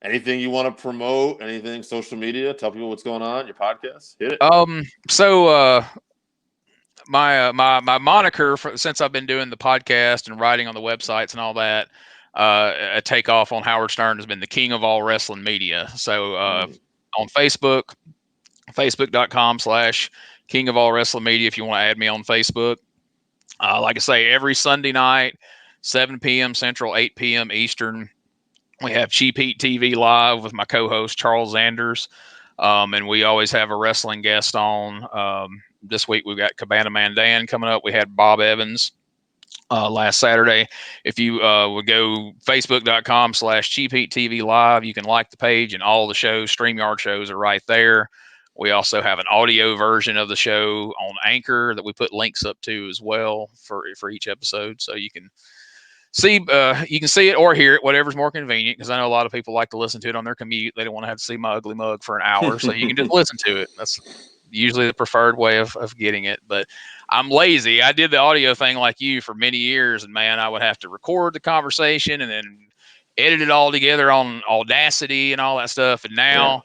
Anything you want to promote? Anything social media? Tell people what's going on. Your podcast. Hit it. So my moniker since I've been doing the podcast and writing on the websites and all that, a takeoff on Howard Stern has been the king of all wrestling media. So on Facebook, facebook.com/king of all wrestling media. If you want to add me on Facebook, like I say, every Sunday night, 7 p.m. Central, 8 p.m. Eastern, we have Cheap Heat TV live with my co-host Charles Anders. And we always have a wrestling guest on. This week we've got Cabana Man Dan coming up. We had Bob Evans last Saturday. If you would go facebook.com/Cheap Heat TV live, you can like the page, and all the shows, StreamYard shows, are right there. We also have an audio version of the show on Anchor that we put links up to as well for each episode, so you can see it or hear it, whatever's more convenient, because I know a lot of people like to listen to it on their commute. They don't want to have to see my ugly mug for an hour, so you can just listen to it. That's usually the preferred way of getting it. But I'm lazy. I did the audio thing like you for many years, and man, I would have to record the conversation and then edit it all together on Audacity and all that stuff. And now,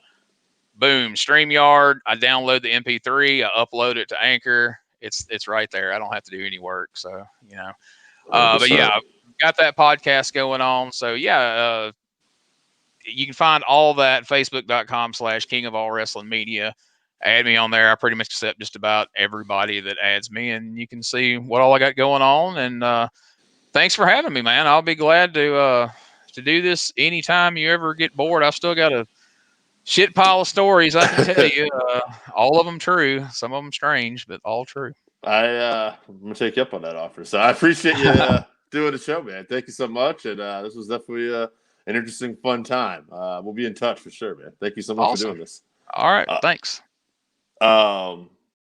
boom, StreamYard. I download the MP3, I upload it to Anchor. It's right there. I don't have to do any work. So but yeah, I've got that podcast going on. So yeah, you can find all that facebook.com/king of all wrestling media. Add me on there. I pretty much accept just about everybody that adds me, and you can see what all I got going on. And thanks for having me, man. I'll be glad to do this anytime you ever get bored. I've still got a shit pile of stories I can tell you. All of them true, some of them strange, but all true. I'm gonna take you up on that offer. So I appreciate you doing the show, man. Thank you so much, and this was definitely an interesting, fun time. We'll be in touch for sure, man. Thank you so much for doing this. All right, thanks.